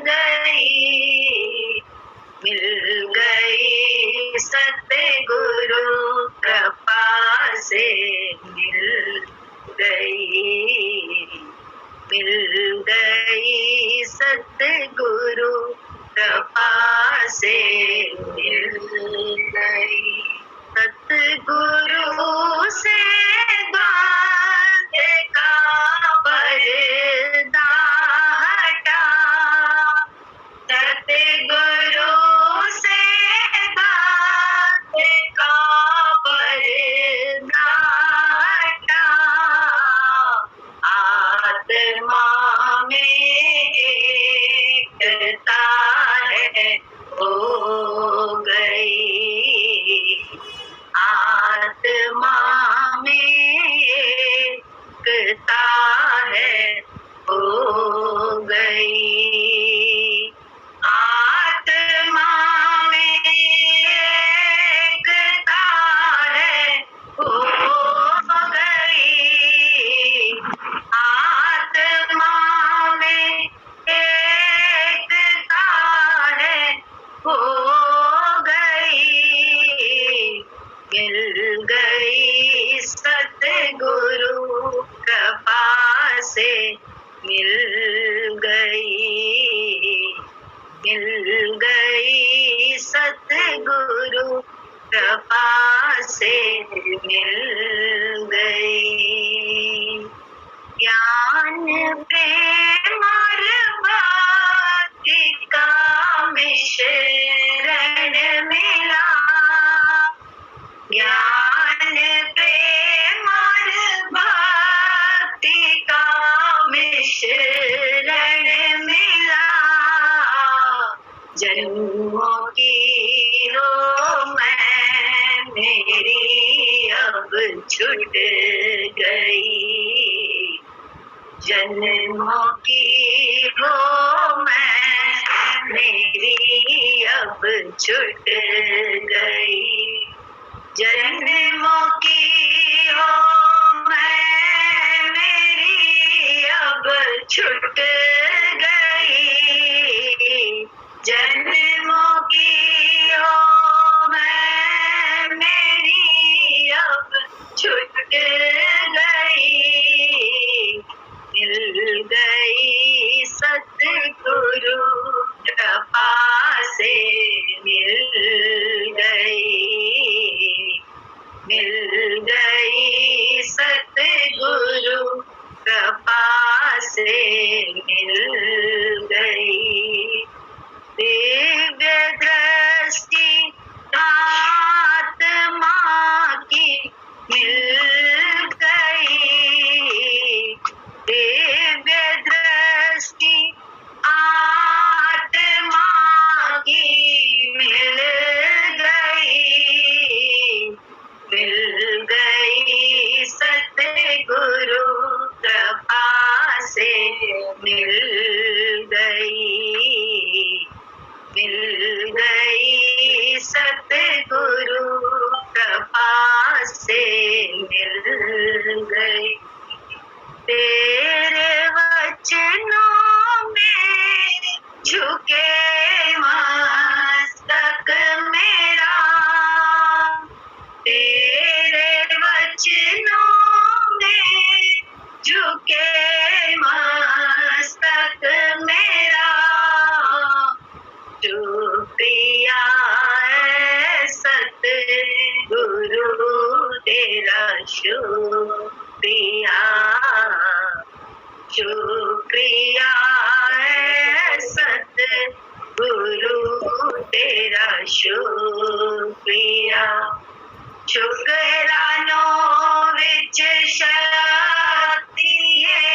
[SPEAKER 1] गई, मिल गई सतगुरु कृपा से मिल गई, मिल गई सतगुरु कृपा से मिल गई, सतगुरु से बांधे का पर्दा हटा, सतगुरु से बांधे का पर्दा हटा, आत्मा में एकता है हो गई, आत्मा में एकता है हो गई, आत्मा में एकता है हो गई, आत्मा में एकता है हो गई, मिल गई सतगुरु कृपा से मिल गई, मिल गई सतगुरु कृपा से मिल गई, ज्ञान प्रेम और भक्ति का मिश्रण मिला, ज्ञान प्रेम और भक्ति का मिश्रण मिला, जन्मों की रो मैं मेरी अब छूट गई, जन्मों की हो मैं मेरी अब छूट गई, जन्मों की हो मैं मेरी अब छूट गई, जन्मों की हो मैं मेरी अब छूट गई, मिल गई सतगुरु कृपा से मिल गई, मिल गई सतगुरु कृपा से मिल गई, दिव्य दृष्टि आत्मा की मिल गई, दिव्य दृष्टि आत्मा की मिल गई, मिल गई सतगुरु कृपा से मिल गई, मिल गई सतगुरु कृपा से मिल गई, तेरे वचनों में झुके मस्तक मेरा, तेरे वचनों में झुके मस्तक मेरा, शुक्रिया है सतगुरु तेरा शुक्रिया, शुक्रिया है सतगुरु तेरा शुक्रिया, शुकरानों विच शक्ति है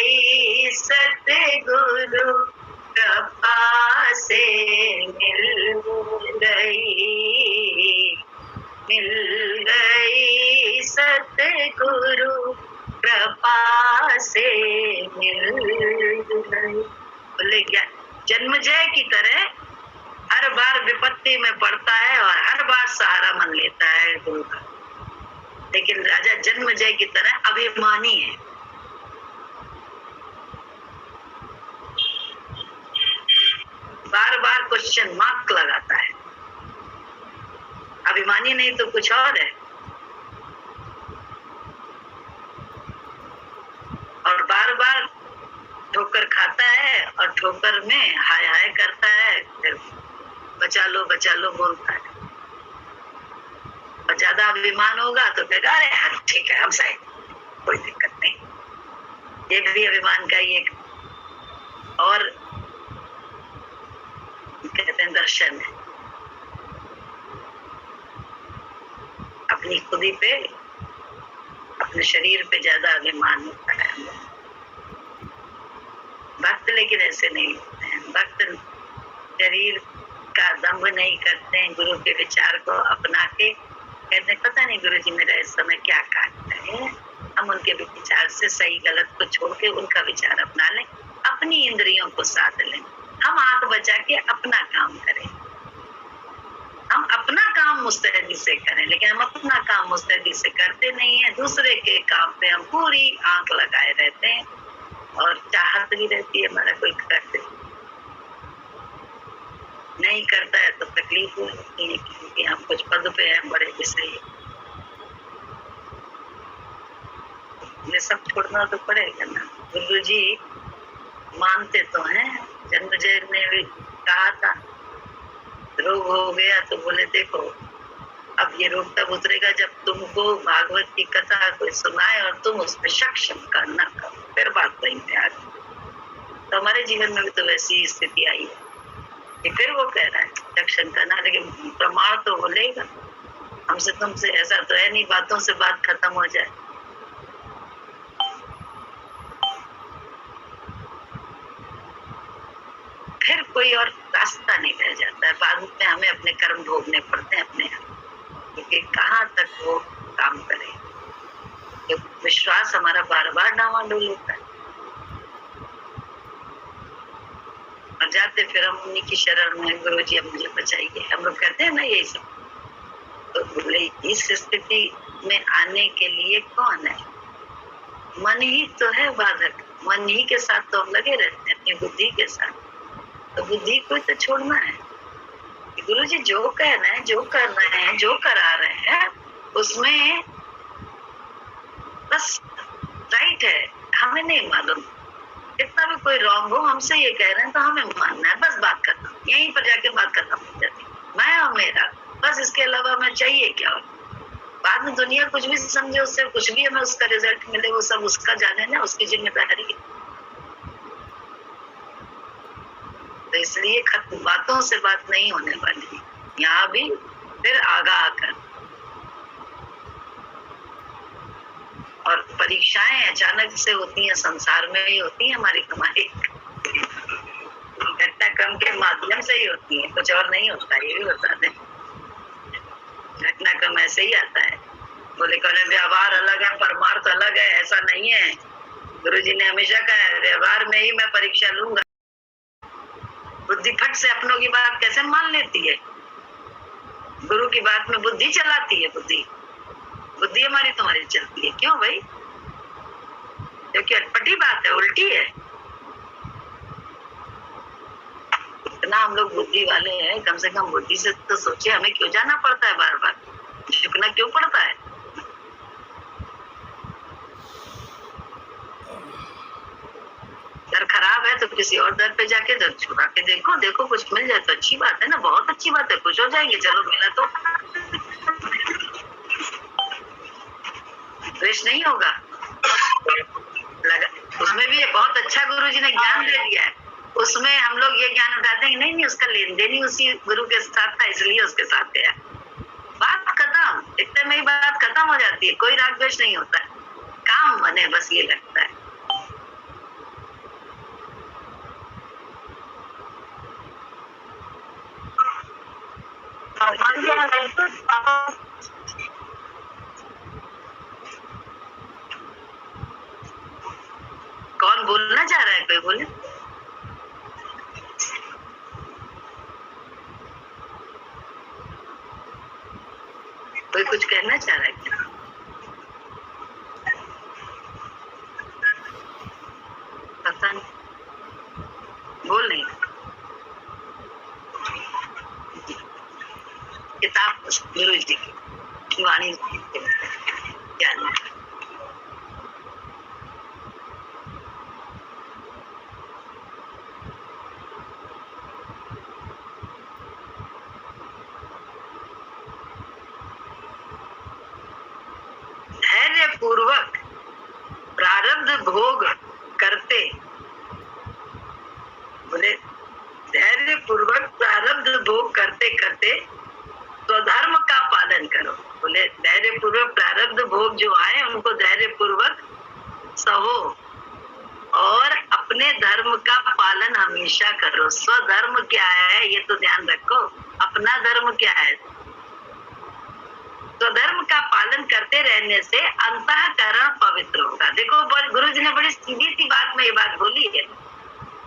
[SPEAKER 1] गई सतगुरु कृपा से मिल गई, मिल गई सतगुरु कृपा से मिल गई। बोले क्या जन्मजय की तरह हर बार विपत्ति में पड़ता है और हर बार सहारा मन लेता है गुरु का, लेकिन राजा जन्मजय की तरह अभिमानी है। बार बार क्वेश्चन मार्क लगाता है। अभिमानी नहीं तो कुछ और है। और बार बार ठोकर खाता है और ठोकर में हाय हाय करता है, फिर बचा लो बोलता है। और ज्यादा अभिमान होगा तो कहेगा अरे हाँ ठीक है हम सही, कोई दिक्कत नहीं। ये भी अभिमान का ही एक और कहते हैं दर्शन है। अपनी खुदी पे, अपने शरीर पे ज्यादा अभिमान होता है। भक्त लेकिन ऐसे नहीं होते हैं। भक्त शरीर का दम्भ नहीं करते हैं, गुरु के विचार को अपना के कहते हैं पता नहीं गुरु जी मेरा इस समय क्या काटता है, हम उनके विचार से सही गलत को छोड़ के उनका विचार अपना लें, अपनी इंद्रियों को साध लें। हम आंख बचा के अपना काम करें, हम अपना काम मुस्तैदी से करें, लेकिन हम अपना काम मुस्तैदी से करते नहीं है। दूसरे के काम पे हम पूरी आंख लगाए रहते हैं और चाहत भी रहती है हमारा कोई करते नहीं करता है तो तकलीफ होती है क्योंकि हम कुछ पद पे हैं बड़े विषय। ये सब छोड़ना तो पड़ेगा ना। गुरु जी मानते तो हैं। जन्मजय ने भी कहा था रोग हो गया तो बोले देखो अब ये रोग तब उतरेगा जब तुमको भागवत की कथा कोई सुनाए और तुम उसमें शक शंका न करो, फिर बात वहीं पे आ गई। तो हमारे जीवन में भी तो वैसी स्थिति आई है कि फिर वो कह रहा है शक शंका ना, लेकिन प्रमाण तो बोलेगा। हमसे तुमसे ऐसा तो है नहीं बातों से बात खत्म हो जाए। फिर कोई और रास्ता नहीं रह जाता है। बाद में हमें अपने कर्म भोगने पड़ते हैं अपने यहाँ, क्योंकि कहाँ तक वो काम करे। तो विश्वास हमारा बार बार डामाडोल होता है और जाते फिर हम उन्हीं की शरण में गुरु जी अब मुझे बचाइए, हम लोग कहते हैं ना यही सब। तो बोले इस स्थिति में आने के लिए कौन है? मन ही तो है बाधक। मन ही के साथ तो हम लगे रहते हैं, अपनी बुद्धि के साथ। तो बुद्धि को तो छोड़ना है। गुरु जी जो कहना है, जो कर रहे हैं, जो करा रहे हैं उसमें बस राइट है, हमें नहीं मालूम। कितना भी कोई रॉन्ग हो, हमसे ये कह रहे हैं तो हमें मानना है, बस बात खत्म। यहीं पर जाके बात खत्म हो जाती, मैं और मेरा, बस। इसके अलावा हमें चाहिए क्या? बाद में दुनिया कुछ भी समझे, उससे कुछ भी हमें उसका रिजल्ट मिले, वो सब उसका जाने ना, उसकी जिम्मेदारी है। तो इसलिए बातों से बात नहीं होने वाली। यहाँ भी फिर आगाह कर। और परीक्षाएं अचानक से होती हैं, संसार में ही होती है। हमारी कमाई घटनाक्रम के माध्यम से ही होती है, कुछ और नहीं होता। ये भी बता दें, घटनाक्रम ऐसे ही आता है। बोले कहने व्यवहार अलग है परमार्थ अलग है, ऐसा नहीं है। गुरुजी ने हमेशा कहा है व्यवहार में ही मैं परीक्षा लूंगा। बुद्धि फट से अपनों की बात कैसे मान लेती है? गुरु की बात में बुद्धि चलाती है। बुद्धि हमारी तुम्हारी चलती है। क्यों भाई? क्योंकि अटपटी बात है, उल्टी है। इतना हम लोग बुद्धि वाले हैं, कम से कम बुद्धि से तो सोचे। हमें क्यों जाना पड़ता है बार बार? झुकना क्यों पड़ता है? दर खराब है तो किसी और दर पे जाके दर छुड़ा के देखो, देखो कुछ मिल जाए तो अच्छी बात है ना, बहुत अच्छी बात है, खुश हो जाएंगे। चलो मिला तो द्वेष नहीं होगा। लगा उसमें भी बहुत अच्छा गुरु जी ने ज्ञान दे दिया है। उसमें हम लोग ये ज्ञान उठाते हैं नहीं उसका लेन देन ही उसी गुरु के साथ था, इसलिए उसके साथ गया। बात खत्म, इतने में ही बात खत्म हो जाती है। कोई राग द्वेष नहीं होता है, काम बने बस ये लगता है। कौन बोलना चाह रहा है? कोई बोले। कोई कुछ कहना चाह रहा है क्या? पता नहीं, बोल नहीं। किताब गुरु जी की वाणी ज्ञान। धैर्य पूर्वक प्रारब्ध भोग करते, बोले धैर्य पूर्वक प्रारब्ध भोग करते करते स्वधर्म का पालन करो। बोले धैर्य पूर्वक प्रारब्ध भोग जो आए उनको धैर्य पूर्वक सहो और अपने धर्म का पालन हमेशा करो। स्वधर्म क्या है ये तो ध्यान रखो, अपना धर्म क्या है। स्वधर्म का पालन करते रहने से अंतःकरण पवित्र होगा। देखो गुरु जी ने बड़ी सीधी सी बात में ये बात बोली है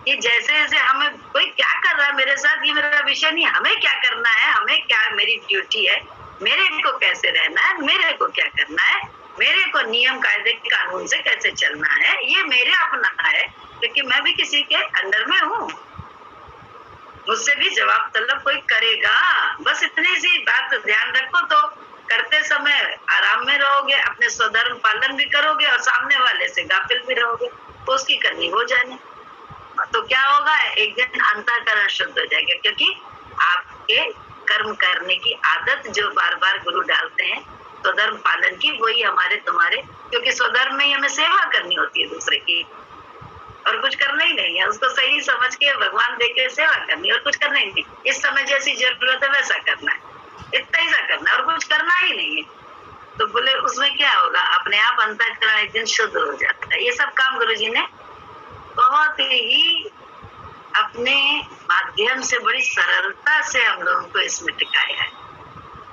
[SPEAKER 1] कि जैसे जैसे हमें कोई क्या कर रहा है मेरे साथ, ये मेरा विषय नहीं, हमें क्या करना है, हमें क्या मेरी ड्यूटी है, मेरे को कैसे रहना है, मेरे को क्या करना है, मेरे को नियम कायदे कानून से कैसे चलना है, ये मेरे अपना है, क्योंकि मैं भी किसी के अंडर में हूँ, मुझसे भी जवाब तलब कोई करेगा। बस इतनी सी बात ध्यान रखो तो करते समय आराम में रहोगे, अपने स्वधर्म पालन भी करोगे और सामने वाले से गाफिल भी रहोगे, तो उसकी करनी हो जाने। तो क्या होगा, एक दिन अंतःकरण शुद्ध हो जाएगा, क्योंकि आपके कर्म करने की आदत जो बार बार गुरु डालते हैं स्वधर्म पालन की, वही हमारे तुम्हारे, क्योंकि स्वधर्म में ही हमें सेवा करनी होती है दूसरे की, और कुछ करना ही नहीं है, उसको सही समझ के भगवान देख के सेवा करनी है और कुछ करना ही नहीं। इस समय जैसी जरूरत है वैसा करना है, इतना ही सा करना है और कुछ करना ही नहीं है। तो बोले उसमें क्या होगा, अपने आप अंतःकरण एक दिन शुद्ध हो जाता है। ये सब काम गुरु जी ने बहुत ही अपने माध्यम से बड़ी सरलता से हम लोगों को इसमें टिकाया है।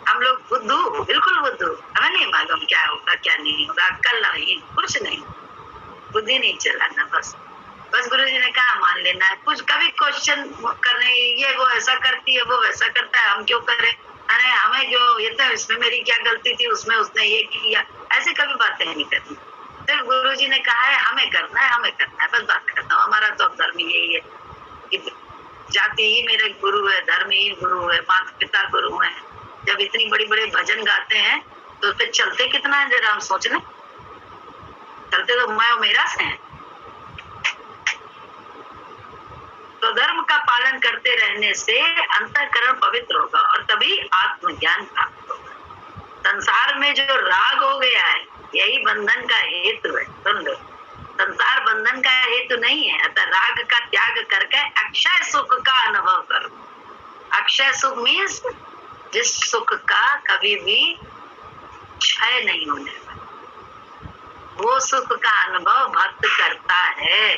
[SPEAKER 1] हम लोग बुद्धू, बिल्कुल बुद्धू, हमें नहीं मालूम क्या होगा क्या नहीं होगा, अक्ल नहीं, कुछ नहीं, बुद्धि नहीं चलाना, बस गुरु जी ने कहा मान लेना है। कुछ कभी क्वेश्चन करने, ये वो ऐसा करती है, वो वैसा करता है, हम क्यों करें, अरे हमें जो ये तो इसमें मेरी क्या गलती थी, उसमें उसने ये किया, ऐसे कभी बातें नहीं करनी। सिर्फ गुरु जी ने कहा है हमें करना है, हमें करना है, बस बात करता हूँ। हमारा तो धर्म यही है कि जाति ही मेरे गुरु है, धर्म ही गुरु है, माता पिता गुरु है। जब इतनी बड़ी बड़े भजन गाते हैं तो फिर चलते कितना है जरा हम सोच लें, चलते तो मैं और मेरा से हैं। तो धर्म का पालन करते रहने से अंतःकरण पवित्र होगा और तभी आत्मज्ञान प्राप्त होगा। संसार में जो राग हो गया है यही बंधन का हेतु है। सुन लो, संसार बंधन का हेतु नहीं है, अतः राग का त्याग करके अक्षय सुख का अनुभव करो। अक्षय सुख मीन्स जिस सुख का कभी भी क्षय नहीं होने वाला, वो सुख का अनुभव भक्त करता है,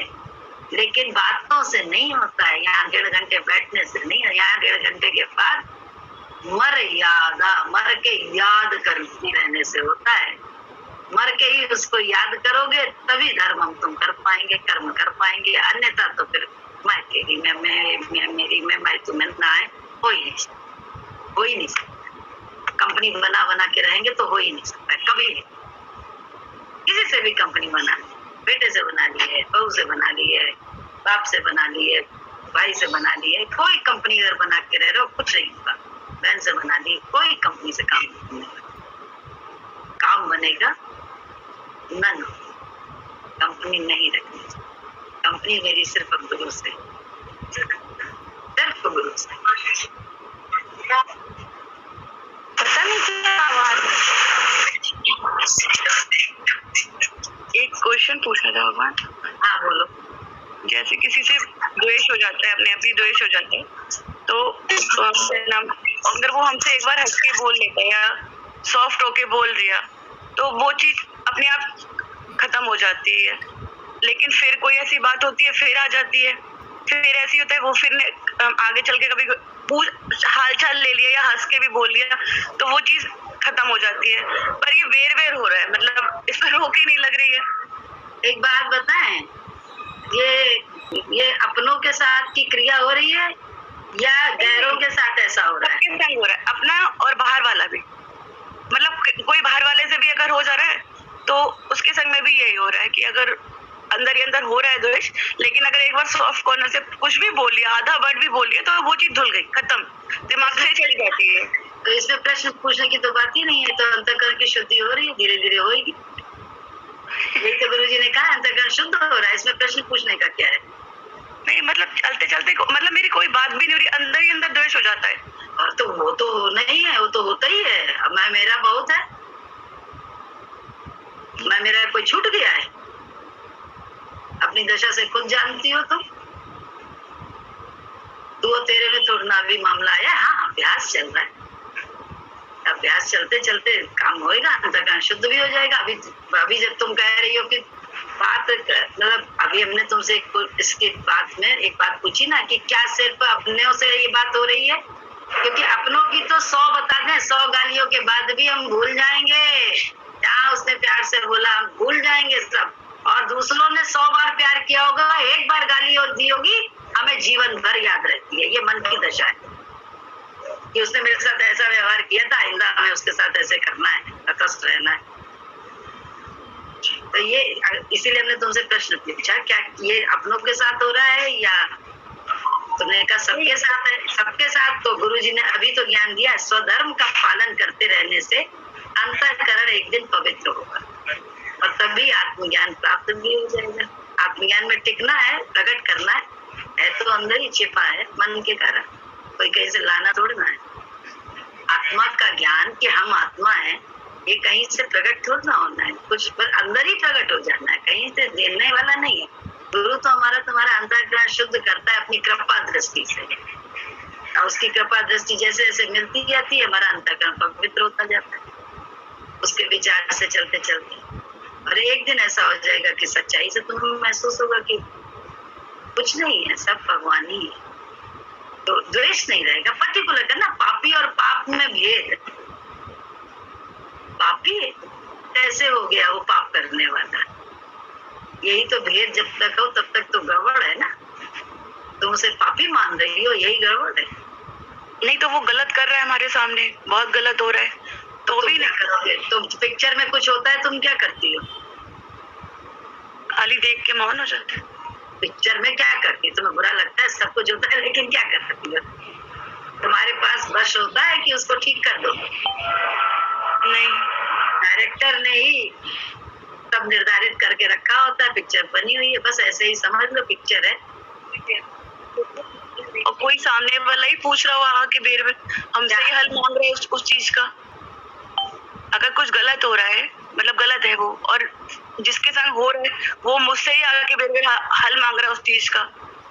[SPEAKER 1] लेकिन बातों से नहीं होता है। यहाँ 1.5 घंटे बैठने से नहीं, यहाँ 1.5 घंटे के बाद मर के याद करते रहने से होता है। मर के ही उसको याद करोगे तभी धर्म हम तुम कर पाएंगे, कर्म कर पाएंगे, अन्यथा तो फिर मैं तेरी में, मैं मेरी में, मैं तुम्हें ना आए, हो ही नहीं सकता। कंपनी बना के रहेंगे तो हो ही नहीं सकता कभी भी। किसी से भी कंपनी बना, बेटे से बना ली है, बहू से बना ली है, बाप से बना ली है, भाई से बना ली है, कोई कंपनी अगर बना के रह रहे हो कुछ नहीं होगा। बहन से बना ली, कोई कंपनी से काम नहीं बनेगा। काम बनेगा नन, कंपनी नहीं रखनी। कंपनी मेरी सिर्फ गुरु से, सिर्फ गुरु से।
[SPEAKER 2] पता नहीं क्या आवाज। एक क्वेश्चन पूछना था भगवान।
[SPEAKER 1] हाँ बोलो।
[SPEAKER 2] जैसे किसी से द्वेष हो जाता है, अपने आप ही द्वेष हो जाता है, तो अगर वो हमसे एक बार हंस के बोल लेता है या सॉफ्ट होके बोल दिया तो वो चीज अपने आप खत्म हो जाती है। लेकिन फिर कोई ऐसी बात होती है फिर आ जाती है फिर ऐसे ही होता है, वो फिर आगे चल के कभी हाल चाल ले लिया या हंस के भी बोल लिया तो वो चीज खत्म हो जाती है। पर ये वेर हो रहा है, मतलब इसमें रोक ही नहीं लग रही है।
[SPEAKER 1] एक बात बताएं, ये अपनों के साथ की क्रिया हो रही है या गैरों के साथ ऐसा हो रहा है?
[SPEAKER 2] सबके साथ हो रहा है, अपना और बाहर वाला भी। मतलब कोई बाहर वाले से भी अगर हो जा रहा है तो उसके संग में भी यही हो रहा है कि अगर अंदर ही अंदर हो रहा है द्वेष, लेकिन अगर एक बार सॉफ्ट कॉर्नर से कुछ भी बोल लिया, आधा वर्ड भी बोल लिया तो वो चीज धुल गई, खत्म, दिमाग से चली जाती है।
[SPEAKER 1] तो इसमें प्रश्न पूछने की तो बात ही नहीं है। तो अंतःकरण की शुद्धि हो रही है, धीरे धीरे होगी। यही तो गुरुजी ने कहा, अंतःकरण शुद्ध हो रहा है, इसमें प्रश्न पूछने का क्या है?
[SPEAKER 2] नहीं मतलब चलते चलते मतलब मेरी कोई बात भी नहीं हो रही, अंदर ही अंदर द्वेष हो जाता है।
[SPEAKER 1] और तो वो तो नहीं है, वो तो होता ही है। अब मैं मेरा बहुत है, मैं मेरा कोई छूट गया है? अपनी दशा से खुद जानती हो तुम। तू तेरे में थोड़ा भी मामला है। हाँ, अभ्यास चल रहा है, अभ्यास चलते चलते काम होएगा, अंतःकरण शुद्ध भी हो जाएगा। अभी जब तुम कह रही हो कि बात, मतलब अभी हमने तुमसे इसकी बात में एक बात पूछी ना कि क्या सिर्फ अपनों से ये बात हो रही है? क्योंकि अपनों की तो 100 बता दें, 100 गालियों के बाद भी हम भूल जाएंगे। जहाँ उसने प्यार से बोला हम भूल जाएंगे सब, और दूसरों ने 100 बार प्यार किया होगा, एक बार गाली और दी होगी, हमें जीवन भर याद रहती है। ये मन की दशा है कि उसने मेरे साथ ऐसा व्यवहार किया था, आइंदा हमें उसके साथ ऐसे करना है, तटस्थ रहना है। तो ये इसीलिए हमने तुमसे प्रश्न पूछा, क्या ये अपनों के साथ हो रहा है या तुमने कहा सबके साथ है? सबके साथ। तो गुरुजी ने अभी तो ज्ञान दिया, स्वधर्म का पालन करते रहने से अंतःकरण एक दिन पवित्र होगा और तभी आत्मज्ञान प्राप्त भी हो जाएगा। आत्मज्ञान में टिकना है, प्रकट करना है तो अंदर ही छिपा है मन के कारण, कोई कहीं से लाना थोड़ना है। आत्मा का ज्ञान कि हम आत्मा है, ये कहीं से प्रकट थोड़ा होना है, कुछ पर अंदर ही प्रकट हो जाना है, कहीं से देने वाला नहीं है। गुरु तो हमारा तुम्हारा अंतःकरण शुद्ध करता है अपनी कृपा दृष्टि से, और उसकी कृपा दृष्टि जैसे जैसे मिलती जाती है हमारा अंतःकरण पवित्र होता जाता है उसके विचार से चलते चलते। और एक दिन ऐसा हो जाएगा कि सच्चाई से तुम्हें महसूस होगा कि कुछ नहीं है, सब भगवान ही है। तो द्वेष नहीं रहेगा। पर्टिकुलर करना, पापी और पाप में भेद। पापी कैसे हो गया वो पाप करने वाला? यही तो भेद जब तक हो तब तक तो गड़बड़ है ना। तुम उसे पापी मान रही हो, यही गड़बड़ है।
[SPEAKER 2] नहीं तो वो गलत कर रहा है हमारे सामने, बहुत गलत हो रहा है, तो भी नहीं
[SPEAKER 1] करोगे। तो पिक्चर में कुछ होता है, तुम क्या करती हो?
[SPEAKER 2] खाली देख के मौन हो जाते।
[SPEAKER 1] पिक्चर में क्या करती? तुम्हें बुरा लगता है, सब कुछ होता है, लेकिन क्या कर सकती हो? तुम्हारे पास बस होता है कि उसको ठीक कर दो?
[SPEAKER 2] नहीं,
[SPEAKER 1] डायरेक्टर ने ही सब निर्धारित करके रखा होता है, पिक्चर बनी हुई है, बस ऐसे ही समझ लो पिक्चर है।
[SPEAKER 2] और कोई सामने वाला ही पूछ रहा हुआ कि बेर में हमसे ही हल मांग रहे हैं उस चीज का। अगर कुछ गलत हो रहा है, मतलब गलत है वो, और जिसके साथ हो रहा है वो मुझसे ही आके बेर बेर हल मांग रहा है उस चीज का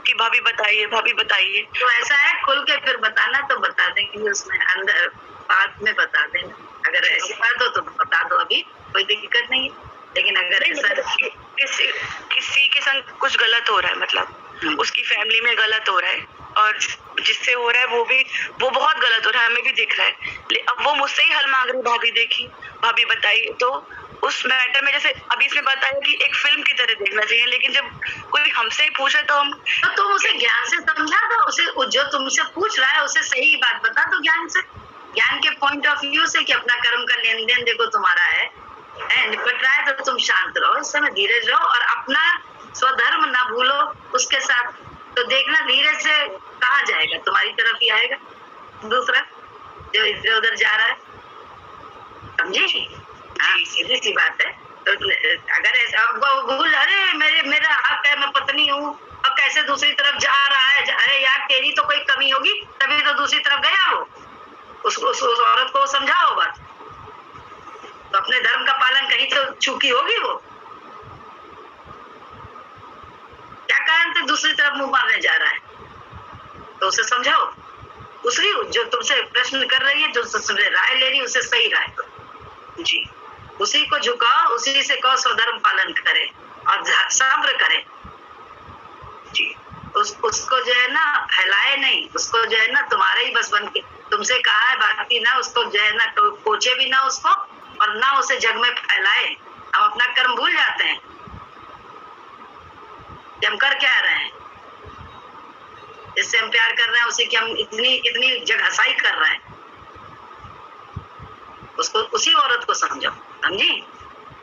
[SPEAKER 2] कि भाभी बताइए, भाभी बताइए।
[SPEAKER 1] तो ऐसा है, खुल के फिर बताना तो बता देंगे, उसमें अंदर बाद में बता देना। अगर ऐसी बात हो तो बता दो, अभी कोई दिक्कत नहीं है। लेकिन अगर ऐसा
[SPEAKER 2] किसी के संग कुछ गलत हो रहा है, मतलब उसकी फैमिली में गलत हो रहा है और जिससे हो रहा है वो बहुत गलत हो रहा है, हमें भी दिख रहा है, अब वो मुझसे ही हल मांग रही, भाभी देखी, भाभी बताइए। तो उस मैटर में जैसे अभी इसमें बताया कि एक फिल्म की तरह देखना चाहिए, लेकिन जब कोई हमसे ही पूछे तो हम
[SPEAKER 1] तो तुम उसे ज्ञान से समझा दो। उसे जो तुमसे पूछ रहा है उसे सही बात बता दो, ज्ञान से, ज्ञान के पॉइंट ऑफ व्यू से कि अपना कर्म का लेन देन देखो तुम्हारा है, निपट रहा है, तो तुम शांत रहो, इस समय धीरज रहो और अपना स्वधर्म ना भूलो उसके साथ। तो देखना धीरे से कहाँ जाएगा, तुम्हारी तरफ ही आएगा दूसरा जो इधर उधर जा रहा है। समझी? हाँ, सीधी सी बात है। तो अगर ऐसा भूल, अरे मेरा हक है, मैं पत्नी हूँ, अब कैसे दूसरी तरफ जा रहा है, अरे यार तेरी तो कोई कमी होगी तभी तो दूसरी तरफ गया वो। उस औरत को समझाओ बात, तो अपने धर्म का पालन कहीं तो चूकी होगी वो। क्या कारण से दूसरी तरफ मुंह मारने जा रहा है, तो उसे समझाओ। दूसरी जो तुमसे प्रश्न कर रही है, जो तुमसे राय ले रही है, उसे सही राय दो जी। उसी को झुकाओ, उसी से कहो स्वधर्म पालन करे और सब्र करे जी। उसको जो है ना फैलाए नहीं, उसको जो है ना तुम्हारा ही बस बन के तुमसे कहा है, बाकी ना उसको जो है ना कोचे भी ना उसको, और ना उसे जग में फैलाए। हम अपना कर्म भूल जाते हैं कि हम कर क्या रहे हैं, जिससे हम प्यार कर रहे हैं उसी की हम इतनी जगहसाई कर रहे हैं। उसको, उसी औरत को समझो, समझी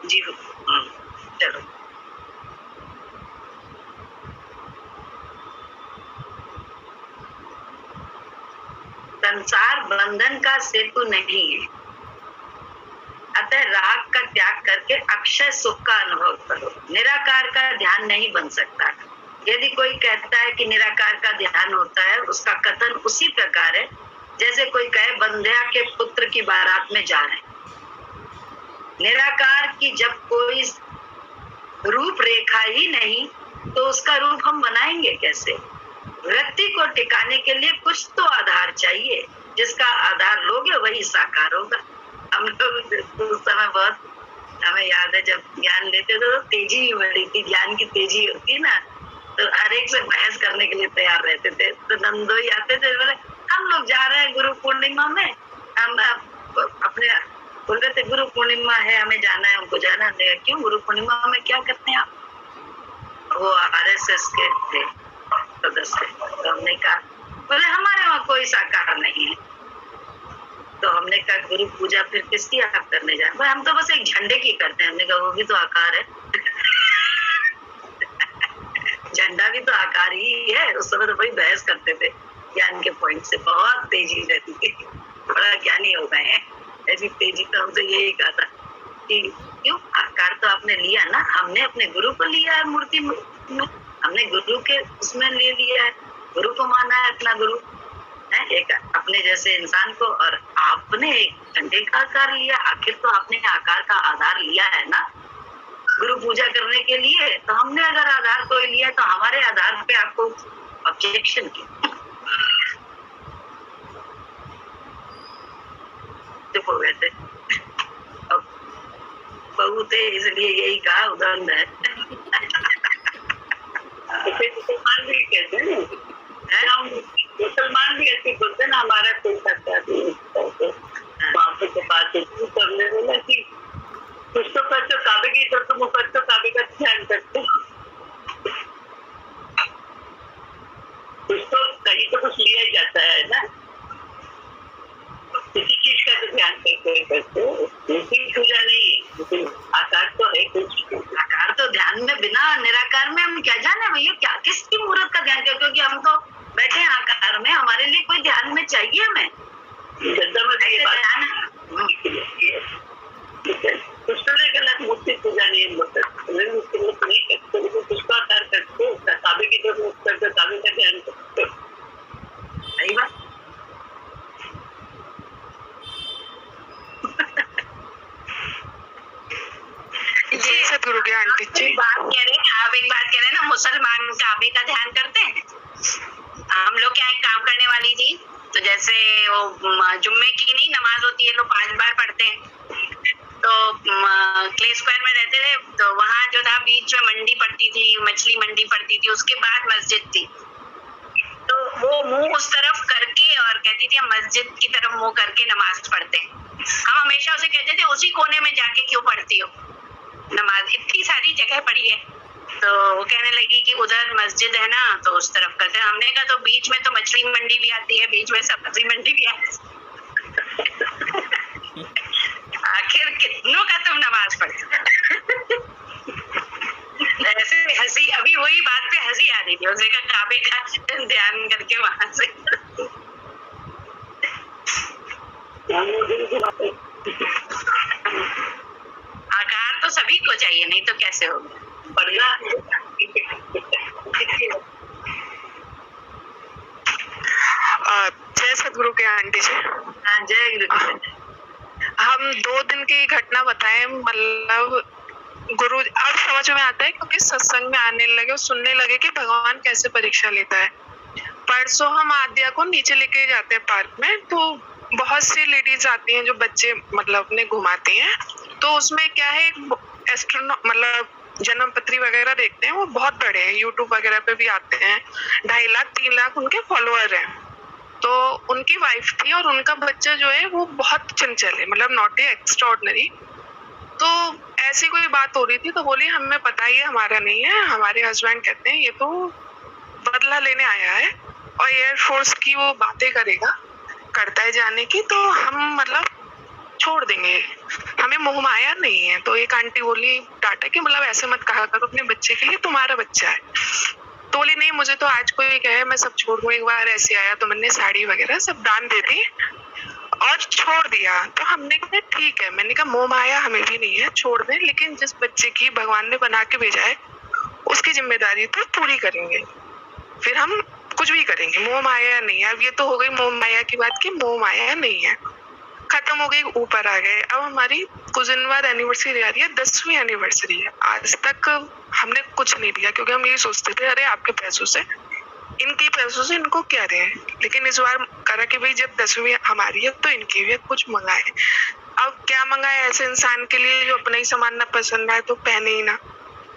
[SPEAKER 1] जी। चलो संसार बंधन का सेतु नहीं है, अतः राग का त्याग करके अक्षय सुख का अनुभव करो। निराकार का ध्यान नहीं बन सकता। यदि कोई कहता है कि निराकार का ध्यान होता है, उसका कथन उसी प्रकार है जैसे कोई कहे बंध्या के पुत्र की बारात में जा रहे हैं। निराकार की जब कोई रूप रेखा ही नहीं तो उसका रूप हम बनाएंगे कैसे? वृत्ति को टिकाने के लिए कुछ तो आधार चाहिए, जिसका आधार लोगे वही साकार होगा। हम लोग उस समय बहुत हमें याद है जब ज्ञान लेते थे तो तेजी भी बढ़ी थी, ज्ञान की तेजी होती ना, तो हर एक से बहस करने के लिए तैयार रहते थे। तो नंदोई आते थे, बोले हम लोग जा रहे हैं गुरु पूर्णिमा में, हम अपने बोल रहे थे गुरु पूर्णिमा है हमें जाना है, हमको जाना है। क्यों गुरु पूर्णिमा में क्या करते हैं आप? वो RSS के थे सदस्य। तो हमने कहा, बोले हमारे वहाँ कोई साकार नहीं है। तो हमने कहा गुरु पूजा फिर किसकी आप करने जाए? भाई हम तो बस एक झंडे की करते हैं। हमने कहा वो भी तो आकार है। झंडा भी तो आकार ही है। उस समय तो बड़ी बहस करते थे ज्ञान के पॉइंट से, बहुत तेजी रहती थी, बड़ा ज्ञानी हो गए हैं। ऐसी तेजी तो हमसे यही कहा था कि क्यों आकार तो आपने लिया ना, हमने अपने गुरु को लिया है मूर्ति में, हमने गुरु के उसमें ले लिया है, गुरु को माना है अपना गुरु है, एक अपने जैसे इंसान को, और आपने एक झंडे का आकार लिया। आखिर तो आपने आकार का आधार लिया है ना गुरु पूजा करने के लिए। तो हमने अगर आधार कोई लिया तो हमारे आधार पे आपको ऑब्जेक्शन क्यों? चुप हो गए थे। अब बहू थे इसलिए यही कहा, उदाहरण है। मुसलमान भी कहते हैं, मुसलमान भी ऐसे बोलते ना, हमारा कोई करता करने बोला कि कुछ तो करते काबे की तरफ, तुम करते काबे का ध्यान करते, कुछ तो कहीं तो कुछ लिया ही जाता है ना, किसी चीज का तो ध्यान करते पूजा नहीं है, लेकिन आकार तो है कुछ। आकार तो ध्यान में, बिना निराकार में हम क्या जाने भैया क्या किसकी मूर्त का ध्यान करें, क्योंकि हम तो बैठे हैं आकार में, हमारे लिए कोई ध्यान में चाहिए हमें। कुछ तो गलत मूर्ति पूजा नहीं करते, उसका आकार करते, काबे की तरफ करते, काबे का ध्यान करते। सही बात।
[SPEAKER 2] जी सतगुरु की आंटी जी
[SPEAKER 1] बात कह रहे हैं, आप एक बात कह रहे हैं ना, मुसलमान काबे का ध्यान करते हैं। हम लोग क्या एक काम करने वाली थी, तो जैसे वो जुम्मे की नहीं नमाज होती है, लोग 5 बार पढ़ते हैं। तो क्ले स्क्वायर में रहते थे, तो वहाँ जो था बीच में मंडी पड़ती थी, मछली मंडी पड़ती थी, उसके बाद मस्जिद थी। तो वो मुंह उस तरफ करके और कहती थी हम मस्जिद की तरफ मुंह करके नमाज पढ़ते हैं। हम हमेशा उसे कहते थे उसी कोने में जाके क्यों पढ़ती हो नमाज, इतनी सारी जगह पड़ी है। तो वो कहने लगी कि उधर मस्जिद है ना, तो उस तरफ करते हैं। हमने कहा तो बीच में तो मछली मंडी भी आती है, बीच में सब्जी मंडी भी आती है। आखिर कितनों का तुम नमाज पढ़ते? ऐसे हंसी, अभी वही बात पे हंसी आ रही थी, उसने कहा काबे का ध्यान करके वहां से। आकार तो सभी को चाहिए, नहीं तो कैसे होगा? बढ़िया।
[SPEAKER 2] जय सतगुरु के आंटी जी।
[SPEAKER 1] हाँ जय गुरु।
[SPEAKER 2] हम 2 दिन की घटना बताएं, मतलब गुरु अब समझ में आता है क्योंकि सत्संग में आने लगे और सुनने लगे कि भगवान कैसे परीक्षा लेता है। परसों हम आद्या को नीचे लेके जाते हैं पार्क में, तो बहुत सी लेडीज आती हैं जो बच्चे मतलब अपने घुमाती हैं। तो उसमें क्या है, एस्ट्रोनॉट मतलब
[SPEAKER 3] जन्म पत्री वगैरह देखते हैं वो बहुत बड़े हैं, यूट्यूब वगैरह पे भी आते हैं, 2.5 लाख 3 लाख उनके फॉलोअर हैं। तो उनकी वाइफ थी और उनका बच्चा जो है वो बहुत चंचल है, मतलब नॉटी एक्स्ट्रा ऑर्डिनरी। तो ऐसी कोई बात हो रही थी तो बोली हमें पता ही है हमारा नहीं है, हमारे हस्बैंड कहते हैं ये तो बदला लेने आया है और एयरफोर्स की वो बातें करेगा, करता है जाने की, तो हम मतलब छोड़ देंगे, हमें मोह माया नहीं है। तो एक आंटी बोली डांटा कि मतलब ऐसे मत कहा करो अपने बच्चे के लिए, तुम्हारा बच्चा है। तो बोली नहीं मुझे तो आज कोई कहे मैं सब छोड़ दूँ, एक बार ऐसे आया तो मैंने साड़ी वगैरह सब दान दे दी और छोड़ दिया। तो हमने कहा ठीक है, मैंने कहा मोह माया हमें भी नहीं है, छोड़ दें, लेकिन जिस बच्चे की भगवान ने बना के भेजा है उसकी जिम्मेदारी तो पूरी करेंगे, फिर हम कुछ भी करेंगे, मोह माया नहीं है। अब ये तो हो गई मोह माया की बात कि मोह माया नहीं है, खत्म हो गई, ऊपर आ गए। अब हमारी कुछ दिन बाद एनिवर्सरी आ रही है, 10वीं एनिवर्सरी है। आज तक हमने कुछ नहीं दिया क्योंकि हम यही सोचते थे अरे आपके पैसों से, इनके पैसों से इनको क्या दें, लेकिन इस बार करा कि भाई जब 10वीं हमारी है तो इनकी भी कुछ मंगाए। अब क्या मंगाए ऐसे इंसान के लिए जो अपना ही सामान ना पसंद आए तो पहने ही ना,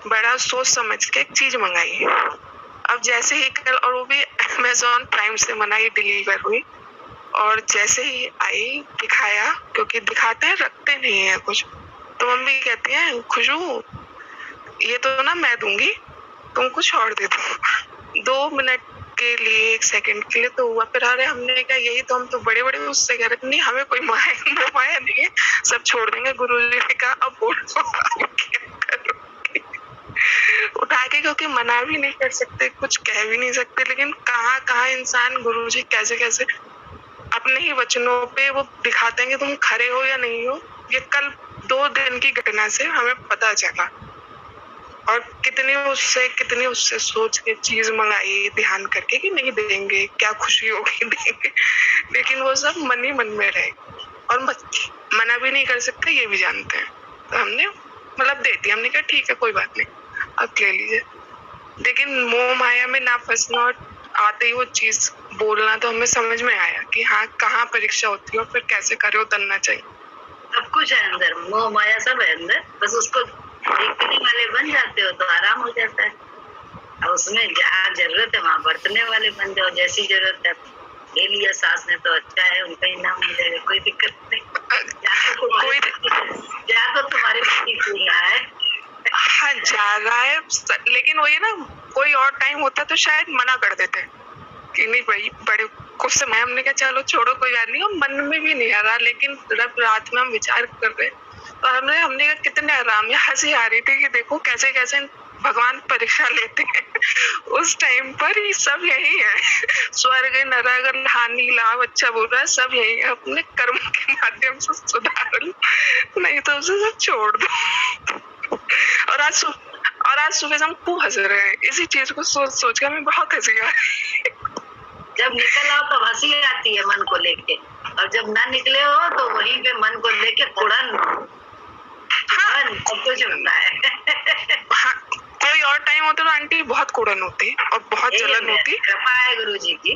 [SPEAKER 3] बड़ा सोच समझ के एक चीज मंगाई। अब जैसे ही कल, और वो भी अमेज़न प्राइम से मंगाई, डिलीवर हुई और जैसे ही आई दिखाया, क्योंकि दिखाते हैं रखते नहीं है कुछ, तो मम्मी कहती है खुशबू ये तो ना मैं दूंगी, तुम कुछ और दे दो। 2 मिनट के लिए 1 सेकंड के लिए तो हुआ, फिर अरे हमने कहा यही तो, हम तो बड़े बड़े उससे कह रहे नहीं हमें कोई माया नहीं है, सब छोड़ देंगे। गुरुजी ने कहा अब बोलो क्या करोगे, उठा के, क्योंकि मना भी नहीं कर सकते, कुछ कह भी नहीं सकते, लेकिन कहाँ इंसान गुरुजी कैसे कैसे अपने ही वचनों पे वो दिखाते हैं कि तुम खरे हो या नहीं हो। ये कल 2 दिन की घटना से हमें पता चला, और कितनी उससे सोच के चीज मंगाई ध्यान करके कि नहीं देंगे, क्या खुशी होगी देंगे, लेकिन वो सब मन ही मन में रहे और मना भी नहीं कर सकते, ये भी जानते हैं। तो हमने मतलब दे दिया, हमने कहा ठीक है कोई बात नहीं अब ले लीजिए, लेकिन मोह माया में ना फंसना और आते ही वो चीज बोलना, तो हमें समझ में आया कि हाँ कहाँ परीक्षा होती है और फिर कैसे करे उतरना चाहिए।
[SPEAKER 1] सब कुछ है अंदर, मोह माया सब है अंदर, बस उसको देखने वाले बन जाते हो तो आराम हो जाता है। और उसमें जहाँ जरूरत है वहाँ बरतने वाले बन जाओ, जैसी जरूरत है ले लिया सास ने तो अच्छा है, उनका ही नाम मिलेगा, कोई दिक्कत नहीं। या तो तुम्हारे पति पूरा है,
[SPEAKER 3] हाँ जा रहा है, लेकिन वही ना कोई और टाइम होता तो शायद मना कर देते कि नहीं भाई, बड़े कुछ समय हमने कहा चलो छोड़ो कोई बात नहीं, और मन में भी नहीं आ रहा, लेकिन जब रात में हम विचार कर रहे और हमने कहा कितने आराम में हंसी आ रही थी कि देखो कैसे कैसे भगवान परीक्षा लेते हैं। उस टाइम पर ही सब यही है, स्वर्ग नरक हानि लाभ अच्छा बुरा सब यही है, अपने कर्म के माध्यम से सुधार लो, नहीं तो उसे सब छोड़ दो। और आज सुबह से हम खूब हंस रहे हैं इसी चीज को सोच के, हमें बहुत हंसी आ रही है।
[SPEAKER 1] जब निकल आओ तो हंसी आती है मन को लेके, और जब ना निकले हो तो वहीं पे मन को लेके कुड़न, हाँ सब कुछ होता है।
[SPEAKER 3] हाँ, कोई और टाइम होता तो आंटी बहुत कुड़न होती और बहुत जलन होती।
[SPEAKER 1] कृपा है गुरुजी की,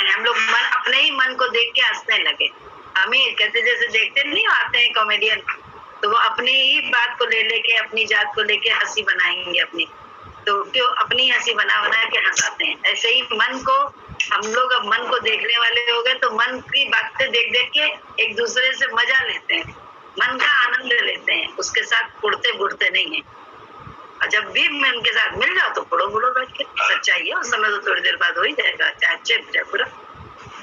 [SPEAKER 1] हम लोग अपने ही मन को देख के हंसने लगे। हमें कहते जैसे देखते नहीं आते हैं कॉमेडियन, तो वो अपनी ही बात को लेके अपनी जात को लेके हंसी बनाएंगे अपनी, तो क्यों अपनी हंसी बना के हंसाते हैं। ऐसे ही मन को हम लोग अब मन को देखने वाले हो गए, तो मन की बातें देख के एक दूसरे से मजा लेते हैं, मन का आनंद लेते हैं, उसके साथ उड़ते बुड़ते नहीं है। और जब भी मन के साथ मिल जाओ तो पढ़ो बैठ के, सच्चाई है उस समय तो थोड़ी देर बाद हो ही जाएगा, चाहे अच्छे चाहे बुरा।